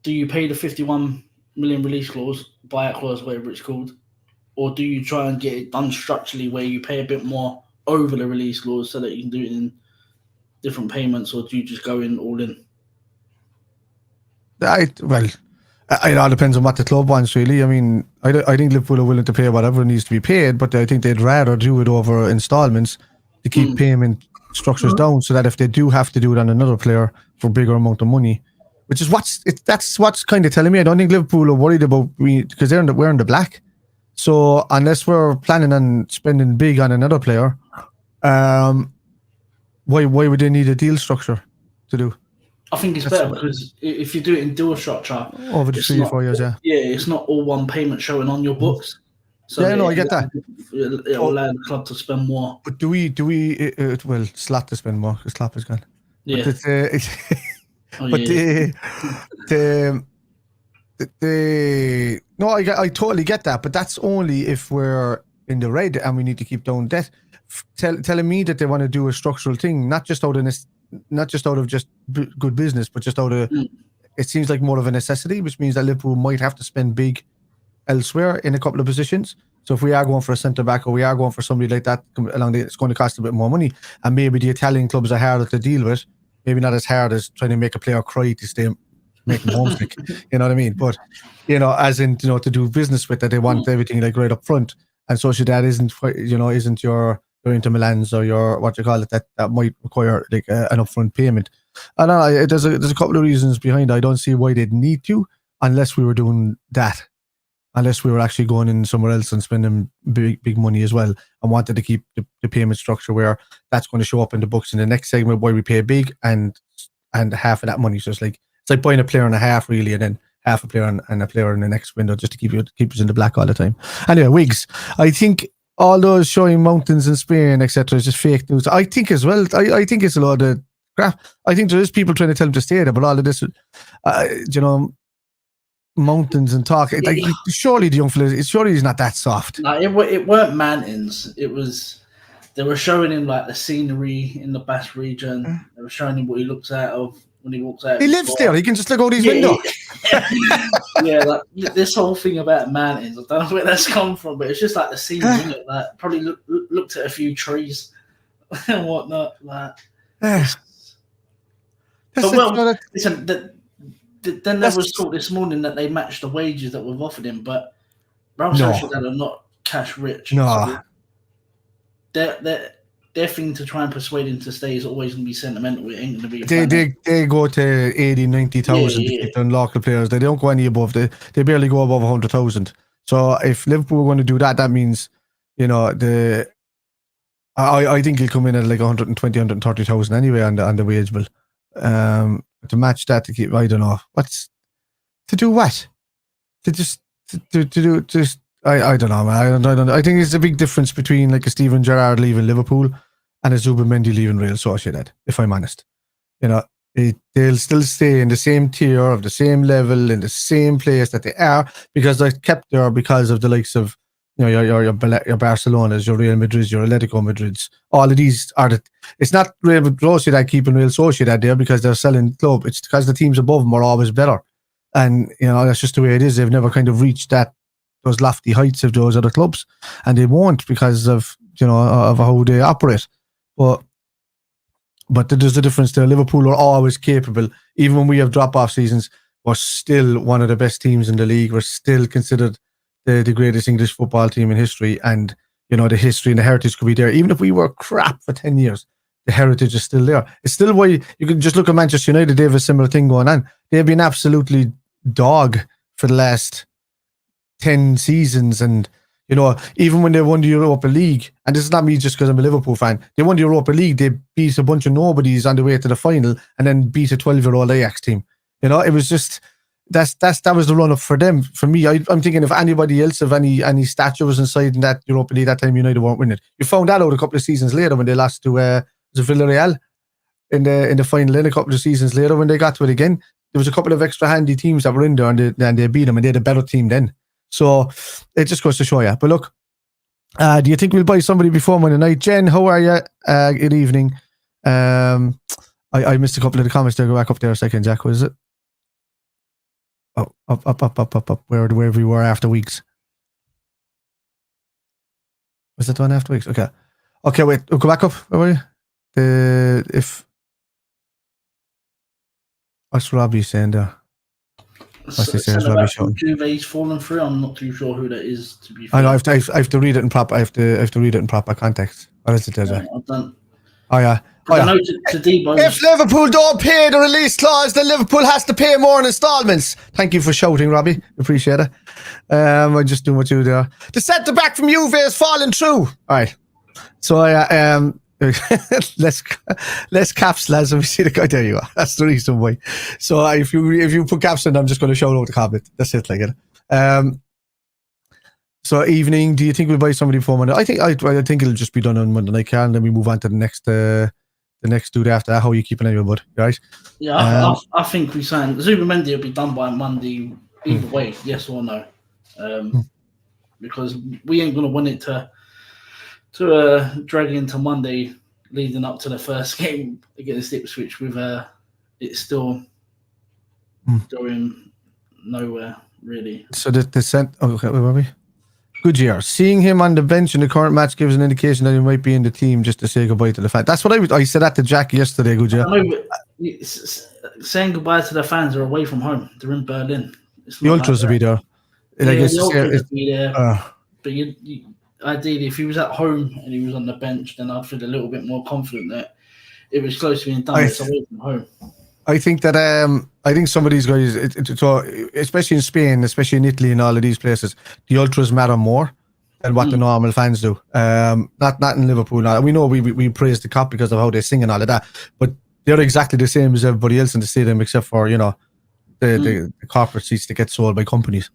do you pay the 51 million release clause, buyout clause, whatever it's called, or do you try and get it done structurally where you pay a bit more over the release clause so that you can do it in different payments, or do you just go in all in? It all depends on what the club wants, really. I mean, I think Liverpool are willing to pay whatever needs to be paid, but I think they'd rather do it over installments to keep payment structures down, so that if they do have to do it on another player for a bigger amount of money, which is that's what's kind of telling me. I don't think Liverpool are worried about because we're in the black. So unless we're planning on spending big on another player, why would they need a deal structure to do? I think it's better because if you do it in deal structure over the 3 or 4 years, it's not all one payment showing on your books. So I get that. It'll allow the club to spend more. But do we Slot to spend more because Klopp is gone. Yeah. But I totally get that, but that's only if we're in the red and we need to keep down debt. Telling me that they want to do a structural thing, not just out of just good business, but just out of it seems like more of a necessity, which means that Liverpool might have to spend big elsewhere in a couple of positions. So if we are going for a centre back or we are going for somebody like that it's going to cost a bit more money, and maybe the Italian clubs are harder to deal with. Maybe not as hard as trying to make a player cry to stay making homesick. You know what I mean? But as in to do business with that, they want everything like right up front. And Sociedad isn't your Inter Milans or your what you call it that might require like an upfront payment. And there's a couple of reasons behind it. I don't see why they'd need to unless we were doing that. Unless we were actually going in somewhere else and spending big money as well, and wanted to keep the payment structure where that's going to show up in the books in the next segment where we pay big and half of that money. So it's like buying a player and a half really, and then half a player and a player in the next window just to keep us in the black all the time. Anyway, Wigs, I think all those showing mountains in Spain, etc., is just fake news. I think as well. I think it's a lot of crap. I think there is people trying to tell them to stay there, but all of this, mountains and talk. Surely the young fella, surely he's not that soft. No, it weren't mountains. It was they were showing him like the scenery in the Basque region. They were showing him what he looks out of when he walks out. He lives there. He can just look out his window. Yeah, this whole thing about mountains. I don't know where that's come from, but it's just like the scenery. Like probably looked at a few trees and whatnot. Listen. Then there was talk this morning that they matched the wages that we've offered him, but Real Sociedad are not cash rich. No. So their thing to try and persuade him to stay is always going to be sentimental. It ain't going to be. They go to 80, 90,000 to keep them local players. They don't go any above. They barely go above 100,000. So if Liverpool are going to do that, that means I think he'll come in at like 120, 130,000 anyway on the wage bill. To match that, to keep, I don't know what's to do what to do I don't know, man. I don't know. I think it's a big difference between like a Steven Gerrard leaving Liverpool and a Zubimendi leaving Real Sociedad, if I'm honest. They'll still stay in the same tier of the same level in the same place that they are, because they're kept there because of the likes of your Barcelona's, your Real Madrid's, your Atletico Madrid's. All of these are it's not Real Sociedad keeping Real Sociedad there because they're selling club. It's because the teams above them are always better, and that's just the way it is. They've never kind of reached those lofty heights of those other clubs, and they won't because of of how they operate. But there's a difference there. Liverpool are always capable, even when we have drop-off seasons. We're still one of the best teams in the league. We're still considered the greatest English football team in history, and the history and the heritage could be there. Even if we were crap for 10 years, the heritage is still there. It's still why you can just look at Manchester United. They have a similar thing going on. They've been absolutely dog for the last 10 seasons, and even when they won the Europa League, and this is not me just because I'm a Liverpool fan, they won the Europa League, they beat a bunch of nobodies on the way to the final and then beat a 12-year-old Ajax team. It was just that was the run-up for them. For me, I'm thinking if anybody else of any stature was inside in that Europa League that time, United weren't winning. You found that out a couple of seasons later when they lost to Villarreal in the final, and a couple of seasons later when they got to it again. There was a couple of extra handy teams that were in there, and they beat them, and they had a better team then. So it just goes to show you. But look, do you think we'll buy somebody before Monday night? Jen, how are you? Good evening. I missed a couple of the comments there. Go back up there a second, Jack. Was it? Oh, up. Wherever we were after weeks. Was that the one after weeks? Okay, wait. Go back up. Where were you? What's Robbie saying there? Juve's fallen through. I'm not too sure who that is. To be fair, I know. I have to read it in proper. I have to read it in proper context. What is it there, Jack? Oh yeah. I know to Debo. If Liverpool don't pay the release clause, then Liverpool has to pay more in installments. Thank you for shouting, Robbie. Appreciate it. I'm just doing what you do there. The centre back from Juve is falling through. All right. So less caps, lads. Let me see the guy. There you are. That's the reason why. So if you put caps in, I'm just going to shout out the comment. That's it, like it. So evening. Do you think we'll buy somebody before Monday? I think it'll just be done on Monday night, Carl, and then we move on to the next dude after that. How are you keeping anyway, bud? Right? Yeah, I think we signed Zubimendi will be done by Monday either way, yes or no, because we ain't gonna win it to drag into Monday leading up to the first game against Ipswich with it's still going nowhere really. So the sent. Okay, where were we? Good year. Seeing him on the bench in the current match gives an indication that he might be in the team just to say goodbye to the fans. That's what I said that to Jack yesterday. Good year. Saying goodbye to the fans are away from home. They're in Berlin. The ultras will be there. The ultras will be there. But ideally, if he was at home and he was on the bench, then I'd feel a little bit more confident that it was close to being done. It's away from home. I think that some of these guys, especially in Spain, especially in Italy and all of these places, the ultras matter more than what the normal fans do. Not in Liverpool. Now we know we praise the cop because of how they sing and all of that, but they're exactly the same as everybody else in the stadium, except for the corporate seats that get sold by companies.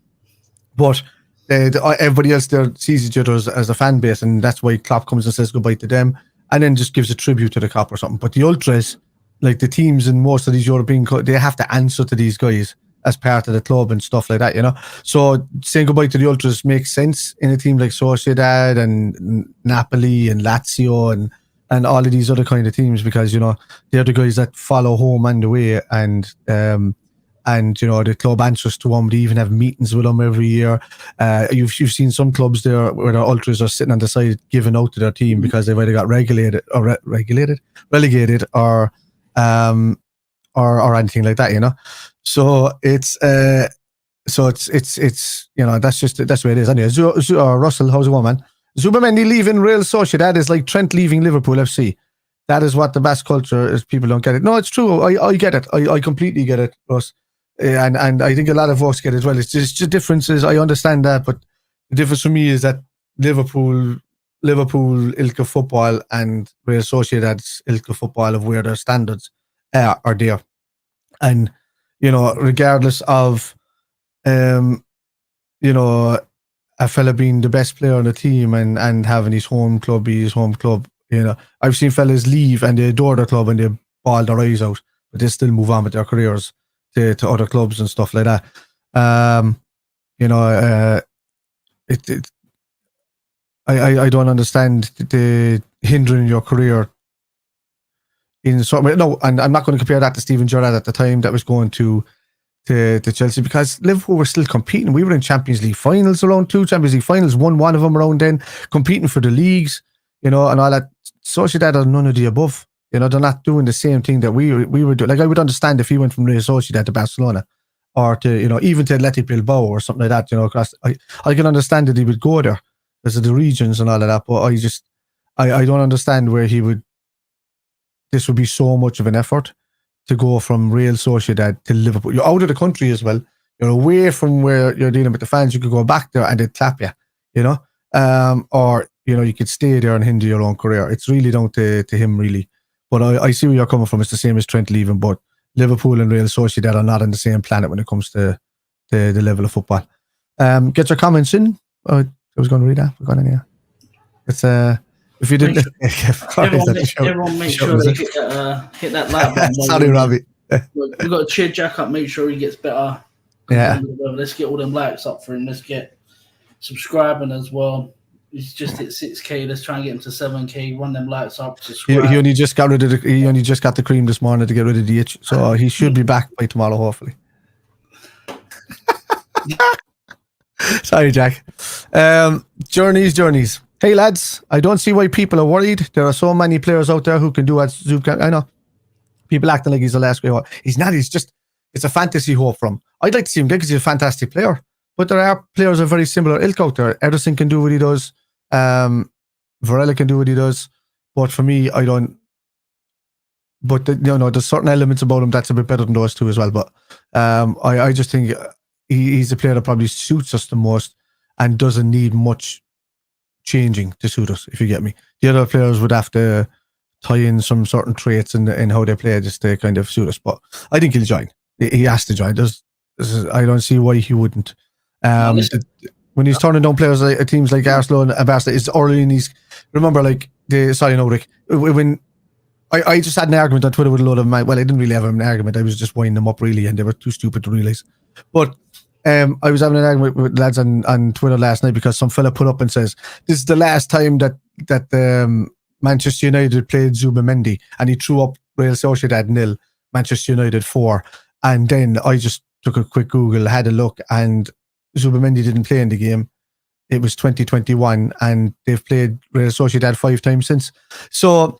But everybody else there sees each other as a fan base, and that's why Klopp comes and says goodbye to them, and then just gives a tribute to the cop or something. But the ultras, like the teams in most of these European, they have to answer to these guys as part of the club and stuff like that, So saying goodbye to the ultras makes sense in a team like Sociedad and Napoli and Lazio and all of these other kind of teams, because they're the guys that follow home and away, and the club answers to them. They even have meetings with them every year. You've seen some clubs there where their ultras are sitting on the side giving out to their team because they've either got relegated or anything like that, So it's that's the way it is. Anyway, Russell, how's it going, man? Zubimendi leaving Real Sociedad is like Trent leaving Liverpool FC. That is what the Basque culture is. People don't get it. No, it's true. I get it. I completely get it, Russ. And I think a lot of us get it as well. It's just differences. I understand that, but the difference for me is that Liverpool Ilka football and Real Sociedad's Ilka football of where their standards are there. And, regardless of, a fella being the best player on the team and having his home club be his home club, I've seen fellas leave and they adore their club and they bawl their eyes out, but they still move on with their careers to other clubs and stuff like that. I don't understand the hindering your career in some way. No, and I'm not going to compare that to Steven Gerrard at the time that was going to Chelsea, because Liverpool were still competing. We were in Champions League finals, around 2 Champions League finals, won one of them around then, competing for the leagues, and all that. Sociedad are none of the above. They're not doing the same thing that we were doing. Like, I would understand if he went from Real Sociedad to Barcelona, or to even to Athletic Bilbao or something like that. Because I can understand that he would go there because of the regions and all of that. But I don't understand where he would this would be so much of an effort to go from Real Sociedad to Liverpool. You're out of the country as well. You're away from where you're dealing with the fans. You could go back there and they'd clap you, or, you could stay there and hinder your own career. It's really down to him, really. But I see where you're coming from. It's the same as Trent leaving, but Liverpool and Real Sociedad are not on the same planet when it comes to the level of football. Get your comments in. I was going to read that. We're going in here. It's if you didn't, everyone make sure they hit that like button. Sorry, Robbie. We've got to cheer Jack up. Make sure he gets better. Yeah. Let's get all them likes up for him. Let's get subscribing as well. He's just hit 6K. Let's try and get him to 7K. Run them lights up. He only just got rid of he only just got the cream this morning to get rid of the itch. So he should be back by tomorrow, hopefully. Sorry, Jack. Journeys. Hey lads, I don't see why people are worried. There are so many players out there who can do what Zub. I know. People acting like he's the last great hope. He's not. It's a fantasy hope from. I'd like to see him get because he's a fantastic player. But there are players of very similar ilk out there. Ederson can do what he does. Varela can do what he does. But for me, I don't. But there's certain elements about him that's a bit better than those two as well. But I just think he's a player that probably suits us the most and doesn't need much changing to suit us, if you get me. The other players would have to tie in some certain traits in how they play just to kind of suit us. But I think he'll join. He has to join. I don't see why he wouldn't. When he's turning down players like teams like Arsenal and Barca, it's early in his. Remember, like Rick. When I just had an argument on Twitter with a load of my. Well, I didn't really have an argument. I was just winding them up really, and they were too stupid to realise. But I was having an argument with lads on Twitter last night because some fella put up and says this is the last time that Manchester United played Zubimendi, and he threw up Real Sociedad 0, Manchester United 4, and then I just took a quick Google, had a look, and Zubimendi didn't play in the game. It was 2021, and they've played Real Sociedad 5 times since. So,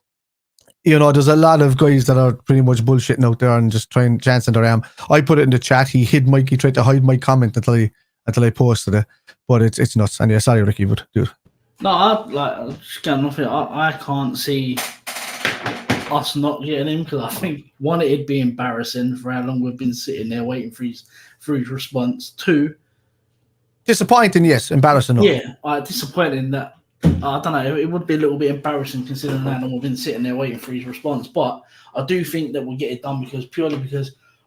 there's a lot of guys that are pretty much bullshitting out there and just trying chancing their arm. I put it in the chat. He tried to hide my comment until I posted it, but it's nuts. And yeah, sorry, Ricky, but dude. No, I can't see us not getting him because I think one, it'd be embarrassing for how long we've been sitting there waiting for his response. 2, disappointing, yes. Embarrassing, no. Yeah, disappointing that. I don't know. It would be a little bit embarrassing considering how long we've been sitting there waiting for his response. But I do think that we'll get it done because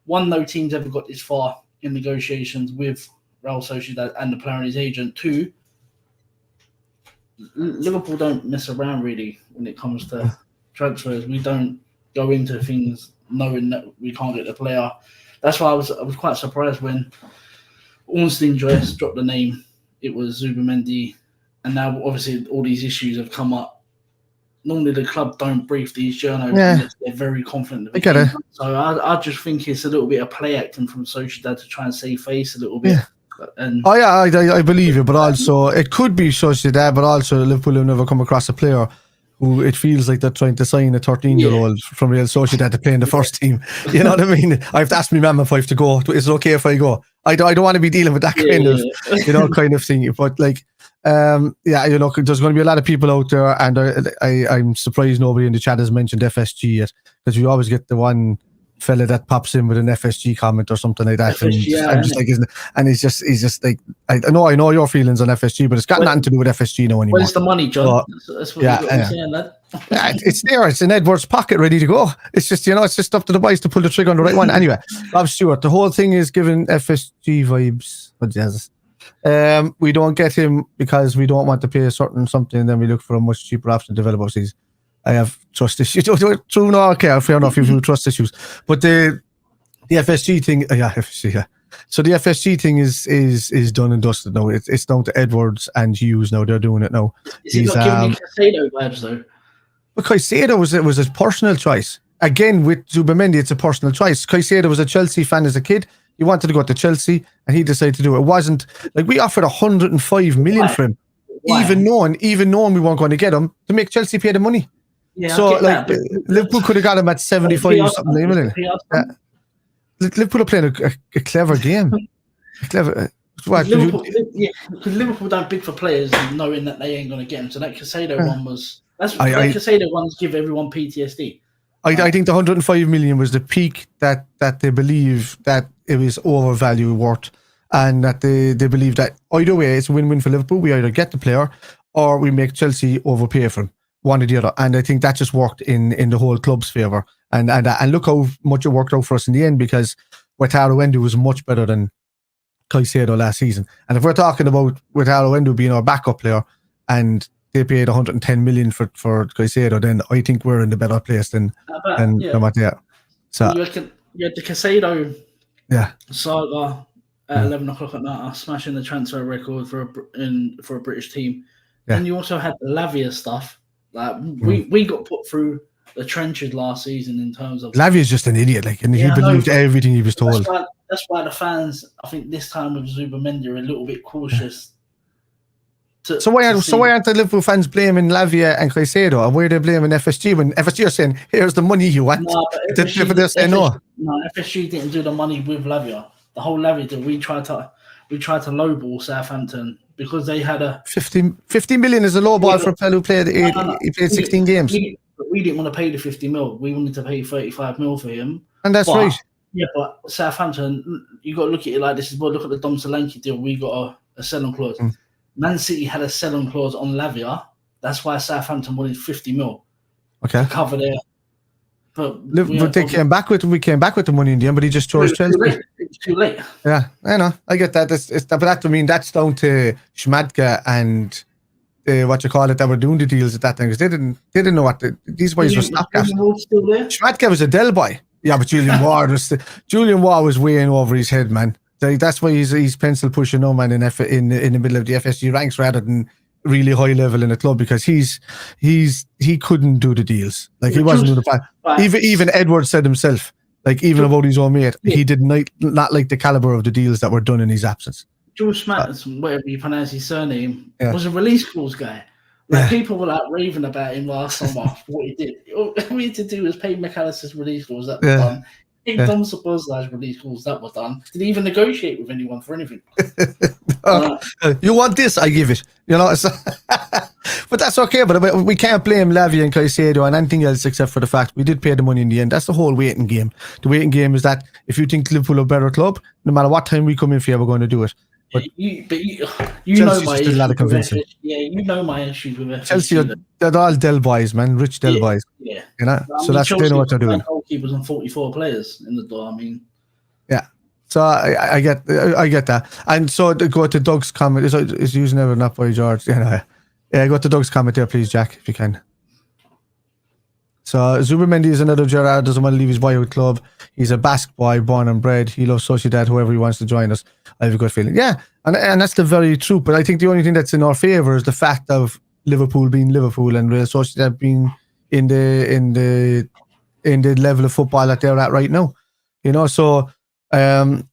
one, no team's ever got this far in negotiations with Real Sociedad and the player and his agent. 2, Liverpool don't mess around really when it comes to transfers. We don't go into things knowing that we can't get the player. That's why I was quite surprised when Ornstein Joyce dropped the name. It was Zubimendi. And now, obviously, all these issues have come up. Normally, the club don't brief these journals. Yeah. They're very confident. I get it. So I just think it's a little bit of play acting from Sociedad to try and save face a little bit. Yeah. I believe you, but also it could be Sociedad, but also Liverpool have never come across a player who it feels like they're trying to sign a 13-year-old from Real Sociedad to play in the first team. You know what I mean? I have to ask my mum if I have to go. Is it okay if I go? I don't want to be dealing with that kind of thing. But like, there's going to be a lot of people out there, and I'm surprised nobody in the chat has mentioned FSG yet, because you always get the one fella that pops in with an FSG comment or something like that, FSG, and I'm just like, he's just like, I know your feelings on FSG, but it's got nothing to do with FSG now anymore. Where's the money, John? That's what you've got saying, lad. It's there. It's in Edward's pocket, ready to go. It's just it's just up to the boys to pull the trigger on the right one. Anyway, Rob Stewart, the whole thing is giving FSG vibes. Oh Jesus. We don't get him because we don't want to pay a certain something, and then we look for a much cheaper option to develop overseas. I have trust issues. True, no, okay, fair enough. If you have trust issues, but the FSG thing, FSG, yeah. So the FSG thing is done and dusted now. It's down to Edwards and Hughes now. They're doing it now. Is he not giving me Caicedo vibes though? But Caicedo was a personal choice. Again, with Zubimendi, it's a personal choice. Caicedo was a Chelsea fan as a kid. He wanted to go to Chelsea, and he decided to do it. It wasn't like we offered 105 million for him, even knowing we weren't going to get him, to make Chelsea pay the money. Yeah, so like Liverpool could have got him at 75 or something. Liverpool are playing a clever game. Because Liverpool don't bid for players knowing that they ain't going to get them. So that Caicedo one was. That Caicedo ones give everyone PTSD. I think the 105 million was the peak that they believe that it was overvalued worth, and that they believe that either way it's a win-win for Liverpool. We either get the player or we make Chelsea overpay for him, one or the other. And I think that just worked in the whole club's favour. And look how much it worked out for us in the end, because Wataru Endo was much better than Caicedo last season. And if we're talking about Wataru Endo being our backup player and they paid 110 million for Caicedo, then I think we're in the better place than Mateo. So you had the Caicedo saga at 11 o'clock at night, smashing the transfer record for a British team. Yeah. And you also had the Lavia stuff. Like we got put through the trenches last season in terms of Lavia's just an idiot, like, and he believed everything he was told. That's why the fans, I think, this time with Zubimendi are a little bit cautious. So why aren't the Liverpool fans blaming Lavia and Caicedo, and why are they blaming FSG when FSG are saying, here's the money you want? No, FSG didn't do the money with Lavia. The whole Lavia deal, we tried to lowball Southampton because they had a 50 million is a low ball for a fellow who played. He played 16 games. We didn't want to pay the 50 mil. We wanted to pay 35 mil for him. And that's right. Yeah, but Southampton, you got to look at it like this. Look at the Dom Solanke deal. We got a sell-on clause. Man City had a sell-on clause on Lavia. That's why Southampton wanted 50 mil. Okay. To cover their. But we came back with the money in the end, but he just chose Chelsea. It's too late. Yeah, I know. I get that. That's down to Schmadke and that were doing the deals at that time, because they didn't know what these boys were stopgaps. Schmadke was a Dell boy. Yeah, but Julian Waugh was way in over his head, man. That's why he's pencil pushing no man in the middle of the FSG ranks rather than really high level in the club, because he couldn't do the deals. Like, he wasn't doing the plan. Even Edwards said himself, like, even about his own mate, he did not like the caliber of the deals that were done in his absence. George Smatters, whatever you pronounce his surname, was a release clause guy. Like, people were like raving about him last summer for what he did. All he had to do was pay McAllister's release clause. That was done. Dom Szoboszlai's release clause, that was done. Did he even negotiate with anyone for anything? You want this? I give it. You know, but that's okay. But we can't blame Lavia and Caicedo and anything else except for the fact we did pay the money in the end. That's the whole waiting game. The waiting game is that if you think Liverpool are a better club, no matter what time we come in for you, we're going to do it. But you know my issues. You know my issues with FSG. Chelsea, they're all Del boys, man, rich Del boys. Yeah, you know. So that's they know what they're doing. Goalkeepers and 44 players in the door. I mean, yeah. So I get that. And so to go to Doug's comment, is using ever not by George. Yeah, go to Doug's comment there, please, Jack, if you can. So Zubimendi is another Gerrard, doesn't want to leave his boyhood club. He's a Basque boy, born and bred. He loves Sociedad, whoever he wants to join us. I have a good feeling. Yeah, and that's the very truth. But I think the only thing that's in our favour is the fact of Liverpool being Liverpool and Real Sociedad being in the level of football that they're at right now. You know, so and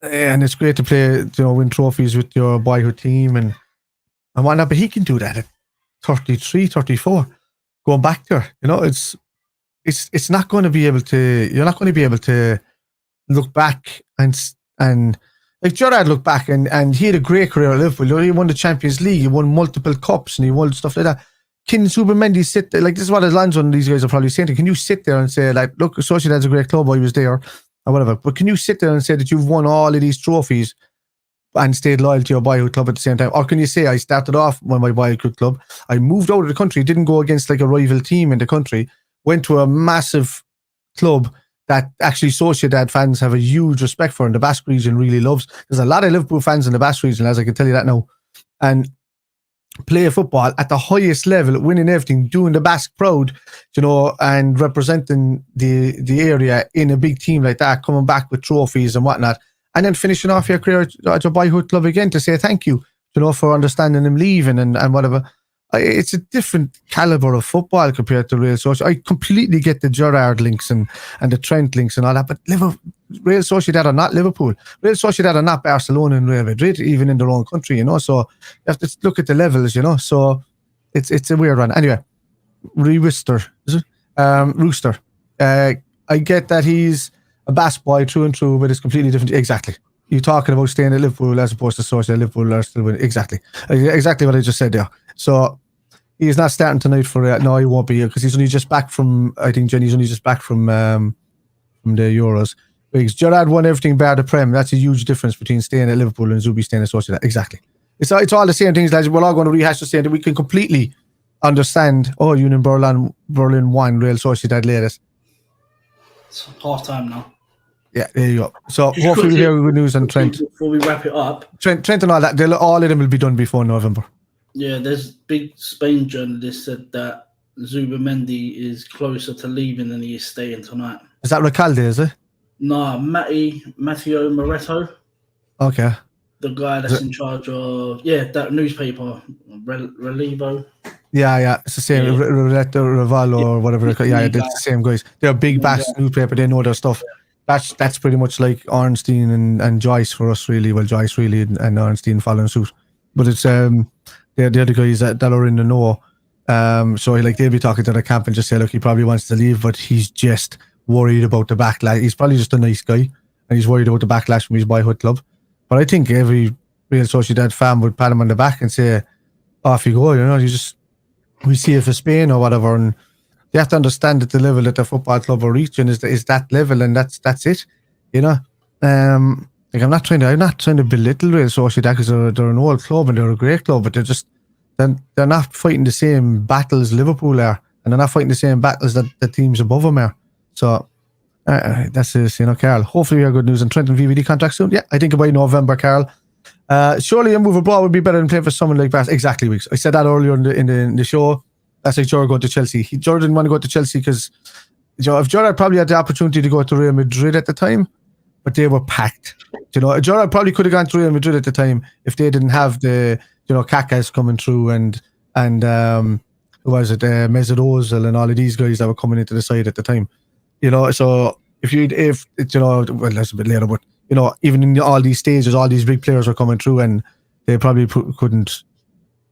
it's great to play, you know, win trophies with your boyhood team and whatnot. But he can do that at 33, 34. Going back there, you know, it's not going to be able to. You're not going to be able to look back and like Gerrard looked back and he had a great career at Liverpool. He won the Champions League, he won multiple cups, and he won stuff like that. Can Zubimendi sit there? Like, this is what Alonso and these guys are probably saying. Can you sit there and say, like, look, Sociedad's a great club, I was there, or whatever. But can you sit there and say that you've won all of these trophies and stayed loyal to your boyhood club at the same time? Or can you say, I started off with my boyhood club, I moved out of the country, didn't go against like a rival team in the country, went to a massive club that actually Sociedad fans have a huge respect for and the Basque region really loves. There's a lot of Liverpool fans in the Basque region, as I can tell you that now, and play football at the highest level, winning everything, doing the Basque proud, you know, and representing the area in a big team like that, coming back with trophies and whatnot. And then finishing off your career at your boyhood club again to say thank you, you know, for understanding him leaving and whatever. It's a different caliber of football compared to Real Sociedad. I completely get the Gerrard links and the Trent links and all that, but Real Sociedad are not Liverpool. Real Sociedad are not Barcelona and Real Madrid, even in their own country, you know. So you have to look at the levels, you know. So it's a weird one. Anyway, Rooster. I get that he's a Basque boy through and through, but it's completely different. Exactly. You're talking about staying at Liverpool as opposed to Sociedad. Liverpool are still winning. Exactly what I just said there. So, He's not starting tonight for no, he won't be here because he's only just back from. I think Jenny's only just back from the Euros. Because Gerrard won everything bar the Prem. That's a huge difference between staying at Liverpool and Zubi staying at Sociedad. Exactly. It's all the same things, lads. We're all going to rehash the same. That we can completely understand. Oh, Union Berlin won. Real Sociedad latest. It's half time now. Yeah, there you go. So hopefully we hear good news on Trent. Before we wrap it up, Trent and all that. All of them will be done before November. Yeah, there's big Spain journalist said that Zubimendi is closer to leaving than he is staying tonight. Is that Recalde, is it? No, Matteo Moretto. Okay. The guy that's in charge of that newspaper, Relevo. Yeah, it's the same. Yeah. Reval or whatever. It's the same guys. They're big bash newspaper. They know their stuff. That's pretty much like Ornstein and Joyce for us, really. Well, Joyce really and Ornstein following suit. But it's they're the other guys that are in the know. So they'll be talking to the camp and just say, look, he probably wants to leave, but he's just worried about the backlash. He's probably just a nice guy, and he's worried about the backlash from his boyhood club. But I think every Real Sociedad fan would pat him on the back and say, off you go, we see it for Spain or whatever. And you have to understand that the level that the football club are reaching is that level, and that's it. I'm not trying to belittle Real Sociedad because they're an old club and they're a great club, but they're not fighting the same battles Liverpool are, and they're not fighting the same battles that the teams above them are. So that's it, Carl. Hopefully we have good news on Trent and VVD contract soon. Yeah, I think by November, Carl. Surely a move abroad would be better than playing for someone like Barca. Exactly, Weeks. I said that earlier in the show. That's like Jordan going to Chelsea. Jordan didn't want to go to Chelsea because if Jordan probably had the opportunity to go to Real Madrid at the time, but they were packed. Jordan probably could have gone to Real Madrid at the time if they didn't have the Kakas coming through and who was it, Mesut Ozil and all of these guys that were coming into the side at the time. So if well, that's a bit later, but even in all these stages, all these big players were coming through, and they probably couldn't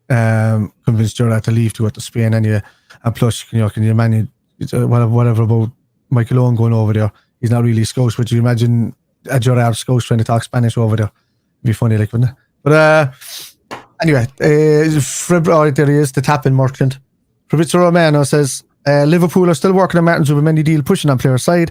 convince Gerrard to leave to go to Spain anyway. And plus, can you imagine whatever about Michael Owen going over there? He's not really Scouse, but you imagine a Gerrard Scouse trying to talk Spanish over there? It'd be funny, wouldn't it? But anyway, there he is, the tap-in merchant. Fabrizio Romano says, Liverpool are still working on Martin Zubimendi deal, pushing on player side.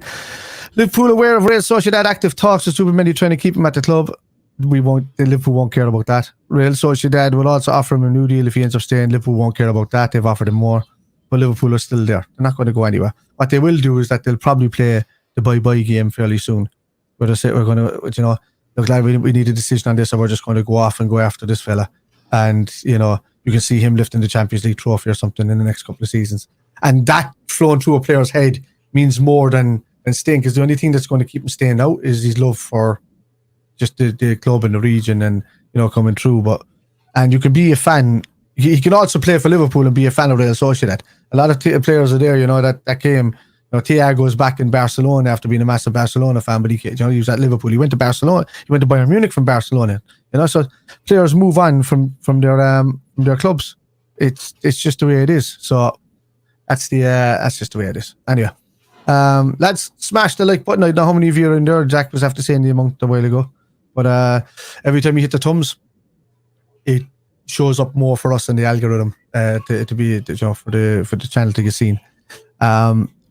Liverpool aware of Real Sociedad active talks with Zubimendi trying to keep him at the club. Liverpool won't care about that. Real Sociedad will also offer him a new deal if he ends up staying. Liverpool won't care about that. They've offered him more, but Liverpool are still there. They're not going to go anywhere. What they will do is that they'll probably play the bye-bye game fairly soon. Where they say we're going to, look, like we need a decision on this, or we're just going to go off and go after this fella. And you can see him lifting the Champions League trophy or something in the next couple of seasons. And that flowing through a player's head means more than staying, because the only thing that's going to keep him staying out is his love for just the club and the region and coming through. And you can be a fan. He can also play for Liverpool and be a fan of Real Sociedad. A lot of players are there, that came. Thiago's back in Barcelona after being a massive Barcelona fan, but he was at Liverpool. He went to Barcelona. He went to Bayern Munich from Barcelona. So players move on from their clubs. It's just the way it is. So that's just the way it is. Anyway, let's smash the like button. I don't know how many of you are in there. Jack was after saying the amount a while ago, but every time you hit the thumbs, it shows up more for us in the algorithm to be for the channel to get seen.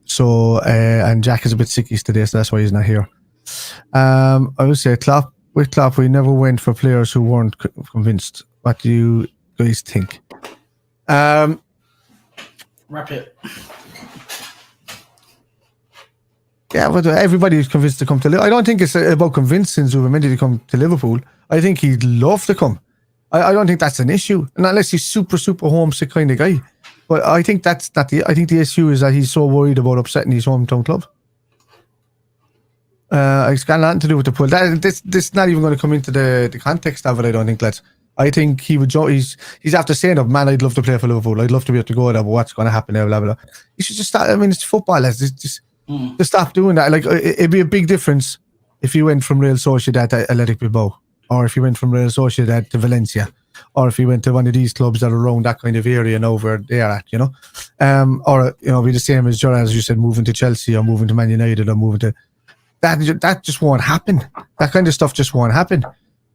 So and Jack is a bit sickies today, so that's why he's not here. I would say with Klopp, we never went for players who weren't convinced. What do you guys think? Wrap it. Yeah, but everybody is convinced to come to Liverpool. I don't think it's about convincing Zubimendi to come to Liverpool. I think he'd love to come. I don't think that's an issue, and unless he's super homesick kind of guy. But I think that's not the. I think the issue is that he's so worried about upsetting his hometown club. It's got nothing to do with the pull. This not even going to come into the context of it. I don't think, lads. I think he would. He's after saying, man, I'd love to play for Liverpool. I'd love to be able to go there, but what's going to happen there? Blah blah. You should just start. I mean, it's football, lads. Just stop doing that. Like it'd be a big difference if you went from Real Sociedad to Athletic Bilbao, or if you went from Real Sociedad to Valencia, or if you went to one of these clubs that are around that kind of area and over there at, or be the same as Gerrard, as you said, moving to Chelsea or moving to Man United or moving to that just won't happen. That kind of stuff just won't happen.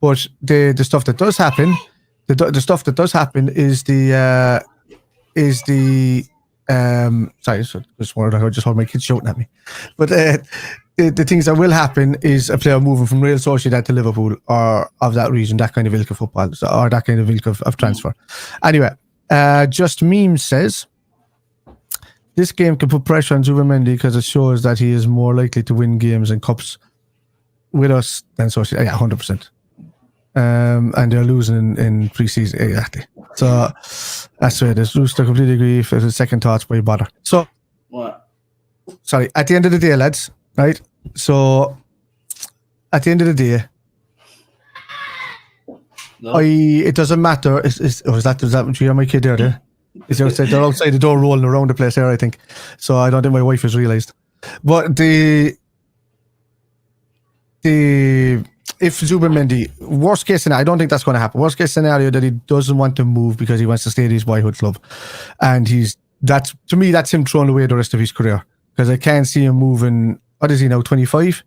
But the stuff that does happen, the stuff that does happen is the is the sorry, so just wanted I just heard my kids shouting at me. But the things that will happen is a player moving from Real Sociedad to Liverpool or of that region, that kind of ilk of football, or that kind of ilk of transfer. Anyway, Just Meme says this game can put pressure on Zubimendi because it shows that he is more likely to win games and cups with us than Sociedad. Yeah, 100%. And they're losing in pre-season. Exactly. So that's the way it is. Rooster, completely agree. If there's a second thoughts, why bother? So, What? Sorry, at the end of the day, lads, right? So, at the end of the day, No. it doesn't matter. Is that you hear my kid there? They're outside the door rolling around the place there, I think. So I don't think my wife has realised. But if Zubimendi, worst case scenario, I don't think that's going to happen. Worst case scenario that he doesn't want to move because he wants to stay at his boyhood club, and that's him throwing away the rest of his career because I can't see him moving. What is he now? 25?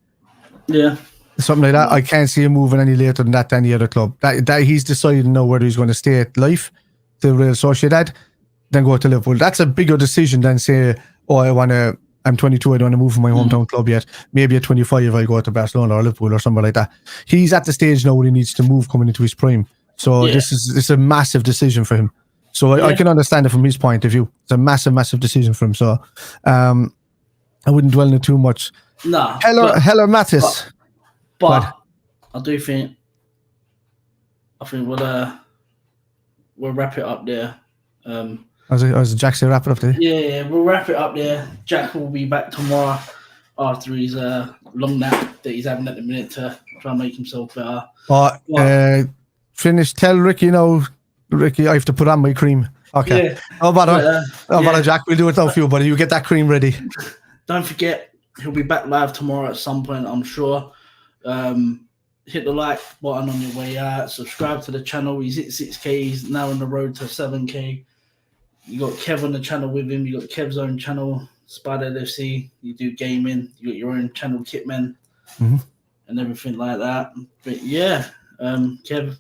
Yeah, something like that. I can't see him moving any later than that to any other club. That he's decided now whether he's going to stay at Life, the Real Sociedad, then go to Liverpool. That's a bigger decision than say, I'm 22, I don't want to move from my hometown club yet. Maybe at 25 I'll go to Barcelona or Liverpool or somewhere like that. He's at the stage now where he needs to move coming into his prime. So this is a massive decision for him. So I can understand it from his point of view. It's a massive, massive decision for him. So I wouldn't dwell on it too much. No. Heller Mattis. But I do think we'll wrap it up there. As Jack say, wrap it up there. Yeah, we'll wrap it up there. Jack will be back tomorrow after his long nap that he's having at the minute to try and make himself better. Tell Ricky now. Ricky, I have to put on my cream. Okay. Yeah. How about Jack? We'll do it without you, buddy. You get that cream ready. Don't forget, he'll be back live tomorrow at some point, I'm sure. Hit the like button on your way out. Subscribe to the channel. He's hit 6K. He's now on the road to 7K. You got Kev on the channel with him. You got Kev's own channel, Spider LFC. You do gaming. You got your own channel, Kitman, and everything like that. But yeah, Kev,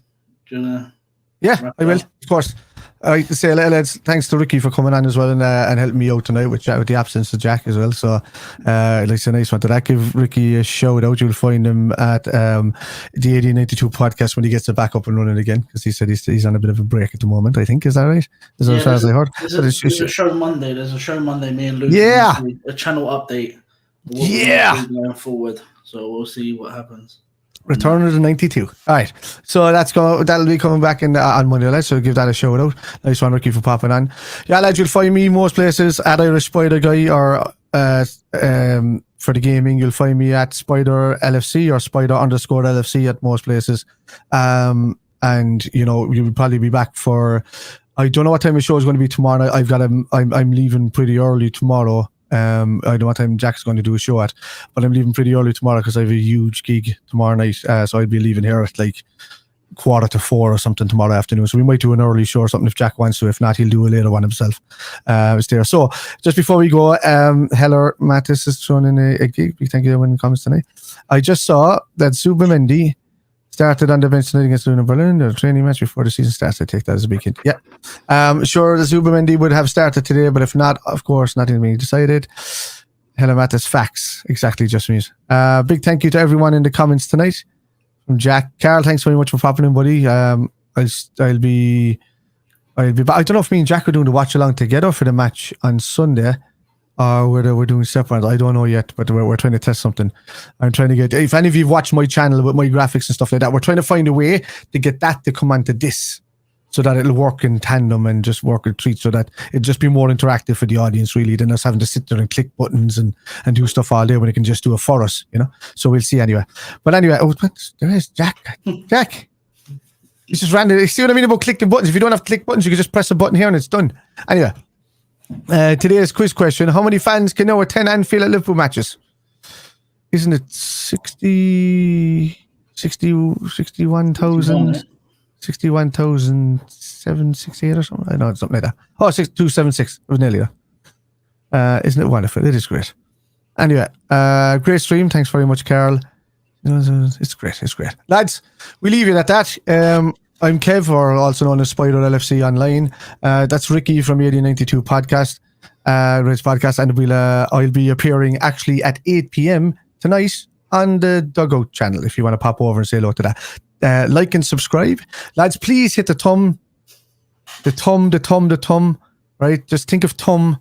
do you wanna? Yeah, I will. Of course. I say, lads, thanks to Ricky for coming on as well and helping me out tonight with the absence of Jack as well. So, it's a nice one to that. Give Ricky a shout out. You'll find him at the 1892 podcast when he gets it back up and running again because he said he's on a bit of a break at the moment. I think is that right? As far as I heard. There's a show Monday. There's a show Monday. Me and Luke. Yeah. A channel update. Going forward. So we'll see what happens. Return of the 92. All right. So that'll be coming back on Monday, lads. So give that a shout out. Nice one, Ricky, for popping on. Yeah, lads, you'll find me most places at Irish Spider Guy or for the gaming, you'll find me at Spider LFC or Spider_LFC at most places. And you'll probably be back for, I don't know what time the show is going to be tomorrow. I'm leaving pretty early tomorrow. I don't know what time Jack's going to do a show at, but I'm leaving pretty early tomorrow because I have a huge gig tomorrow night. So I'll be leaving here at like 3:45 or something tomorrow afternoon. So we might do an early show or something if Jack wants to. If not, he'll do a later one himself. It's there. So just before we go, Heller Mattis is thrown in a gig. Big thank you when it comes tonight. I just saw that Zubimendi started on the bench tonight against Luna Berlin. The training match before the season starts. I take that as a big hint. Yeah. Sure, the Zubimendi would have started today, but if not, of course, nothing being decided. Hello, Mattis. Facts. Exactly, just means. Big thank you to everyone in the comments tonight. From Jack. Carl, thanks very much for popping in, buddy. I'll be back. I don't know if me and Jack are doing the watch along together for the match on Sunday. Whether we're doing separate, I don't know yet, but we're trying to test something. I'm trying to get, if any of you've watched my channel with my graphics and stuff like that, we're trying to find a way to get that to come onto this so that it'll work in tandem and just work a treat so that it'll just be more interactive for the audience really than us having to sit there and click buttons and do stuff all day when it can just do it for us, So we'll see anyway. But anyway, there is Jack. Jack. He's just random. See what I mean about clicking buttons? If you don't have to click buttons, you can just press a button here and it's done. Anyway. Today's quiz question: how many fans can now attend Anfield at Liverpool matches? Isn't it 61,768 or something? I know it's something like that. 276. It was nearly there. Isn't it wonderful? It is great. Anyway, great stream. Thanks very much, Carl. It's great. Lads, we leave it at that. I'm Kev, or also known as Spider LFC online. That's Ricky from YNWA podcast, and I'll be appearing actually at 8 p.m. tonight on the Dugout channel. If you want to pop over and say hello to that, like and subscribe, lads. Please hit the thumb. Right, just think of thumb.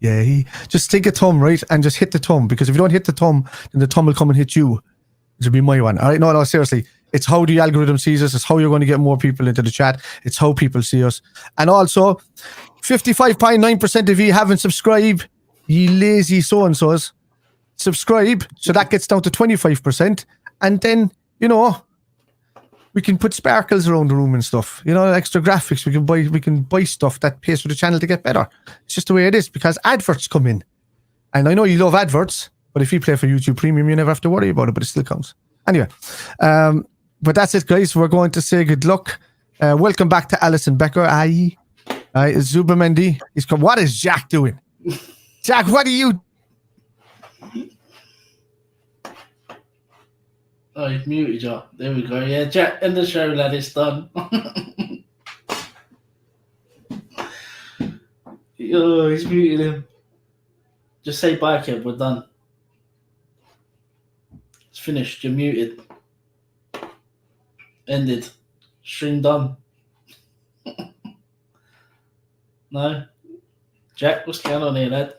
Yay! Just think of thumb, right, and just hit the thumb, because if you don't hit the thumb, then the thumb will come and hit you. It'll be my one. All right, no, seriously. It's how the algorithm sees us. It's how you're going to get more people into the chat. It's how people see us. And also, 55.9% of you haven't subscribed. Ye lazy so-and-sos. Subscribe, so that gets down to 25%. And then, we can put sparkles around the room and stuff. Extra graphics. We can buy stuff that pays for the channel to get better. It's just the way it is, because adverts come in. And I know you love adverts, but if you play for YouTube Premium, you never have to worry about it, but it still counts. Anyway, but that's it, guys. We're going to say good luck. Welcome back to Alison Becker. Zubimendi. He's come. What is Jack doing? Jack, what are you? Oh, he's muted you. There we go. Yeah, Jack, end the show, lad. It's done. Oh, he's muted him. Just say bye, Kev. We're done. It's finished. You're muted. Ended. Stream done. No? Jack, what's going on here, lad?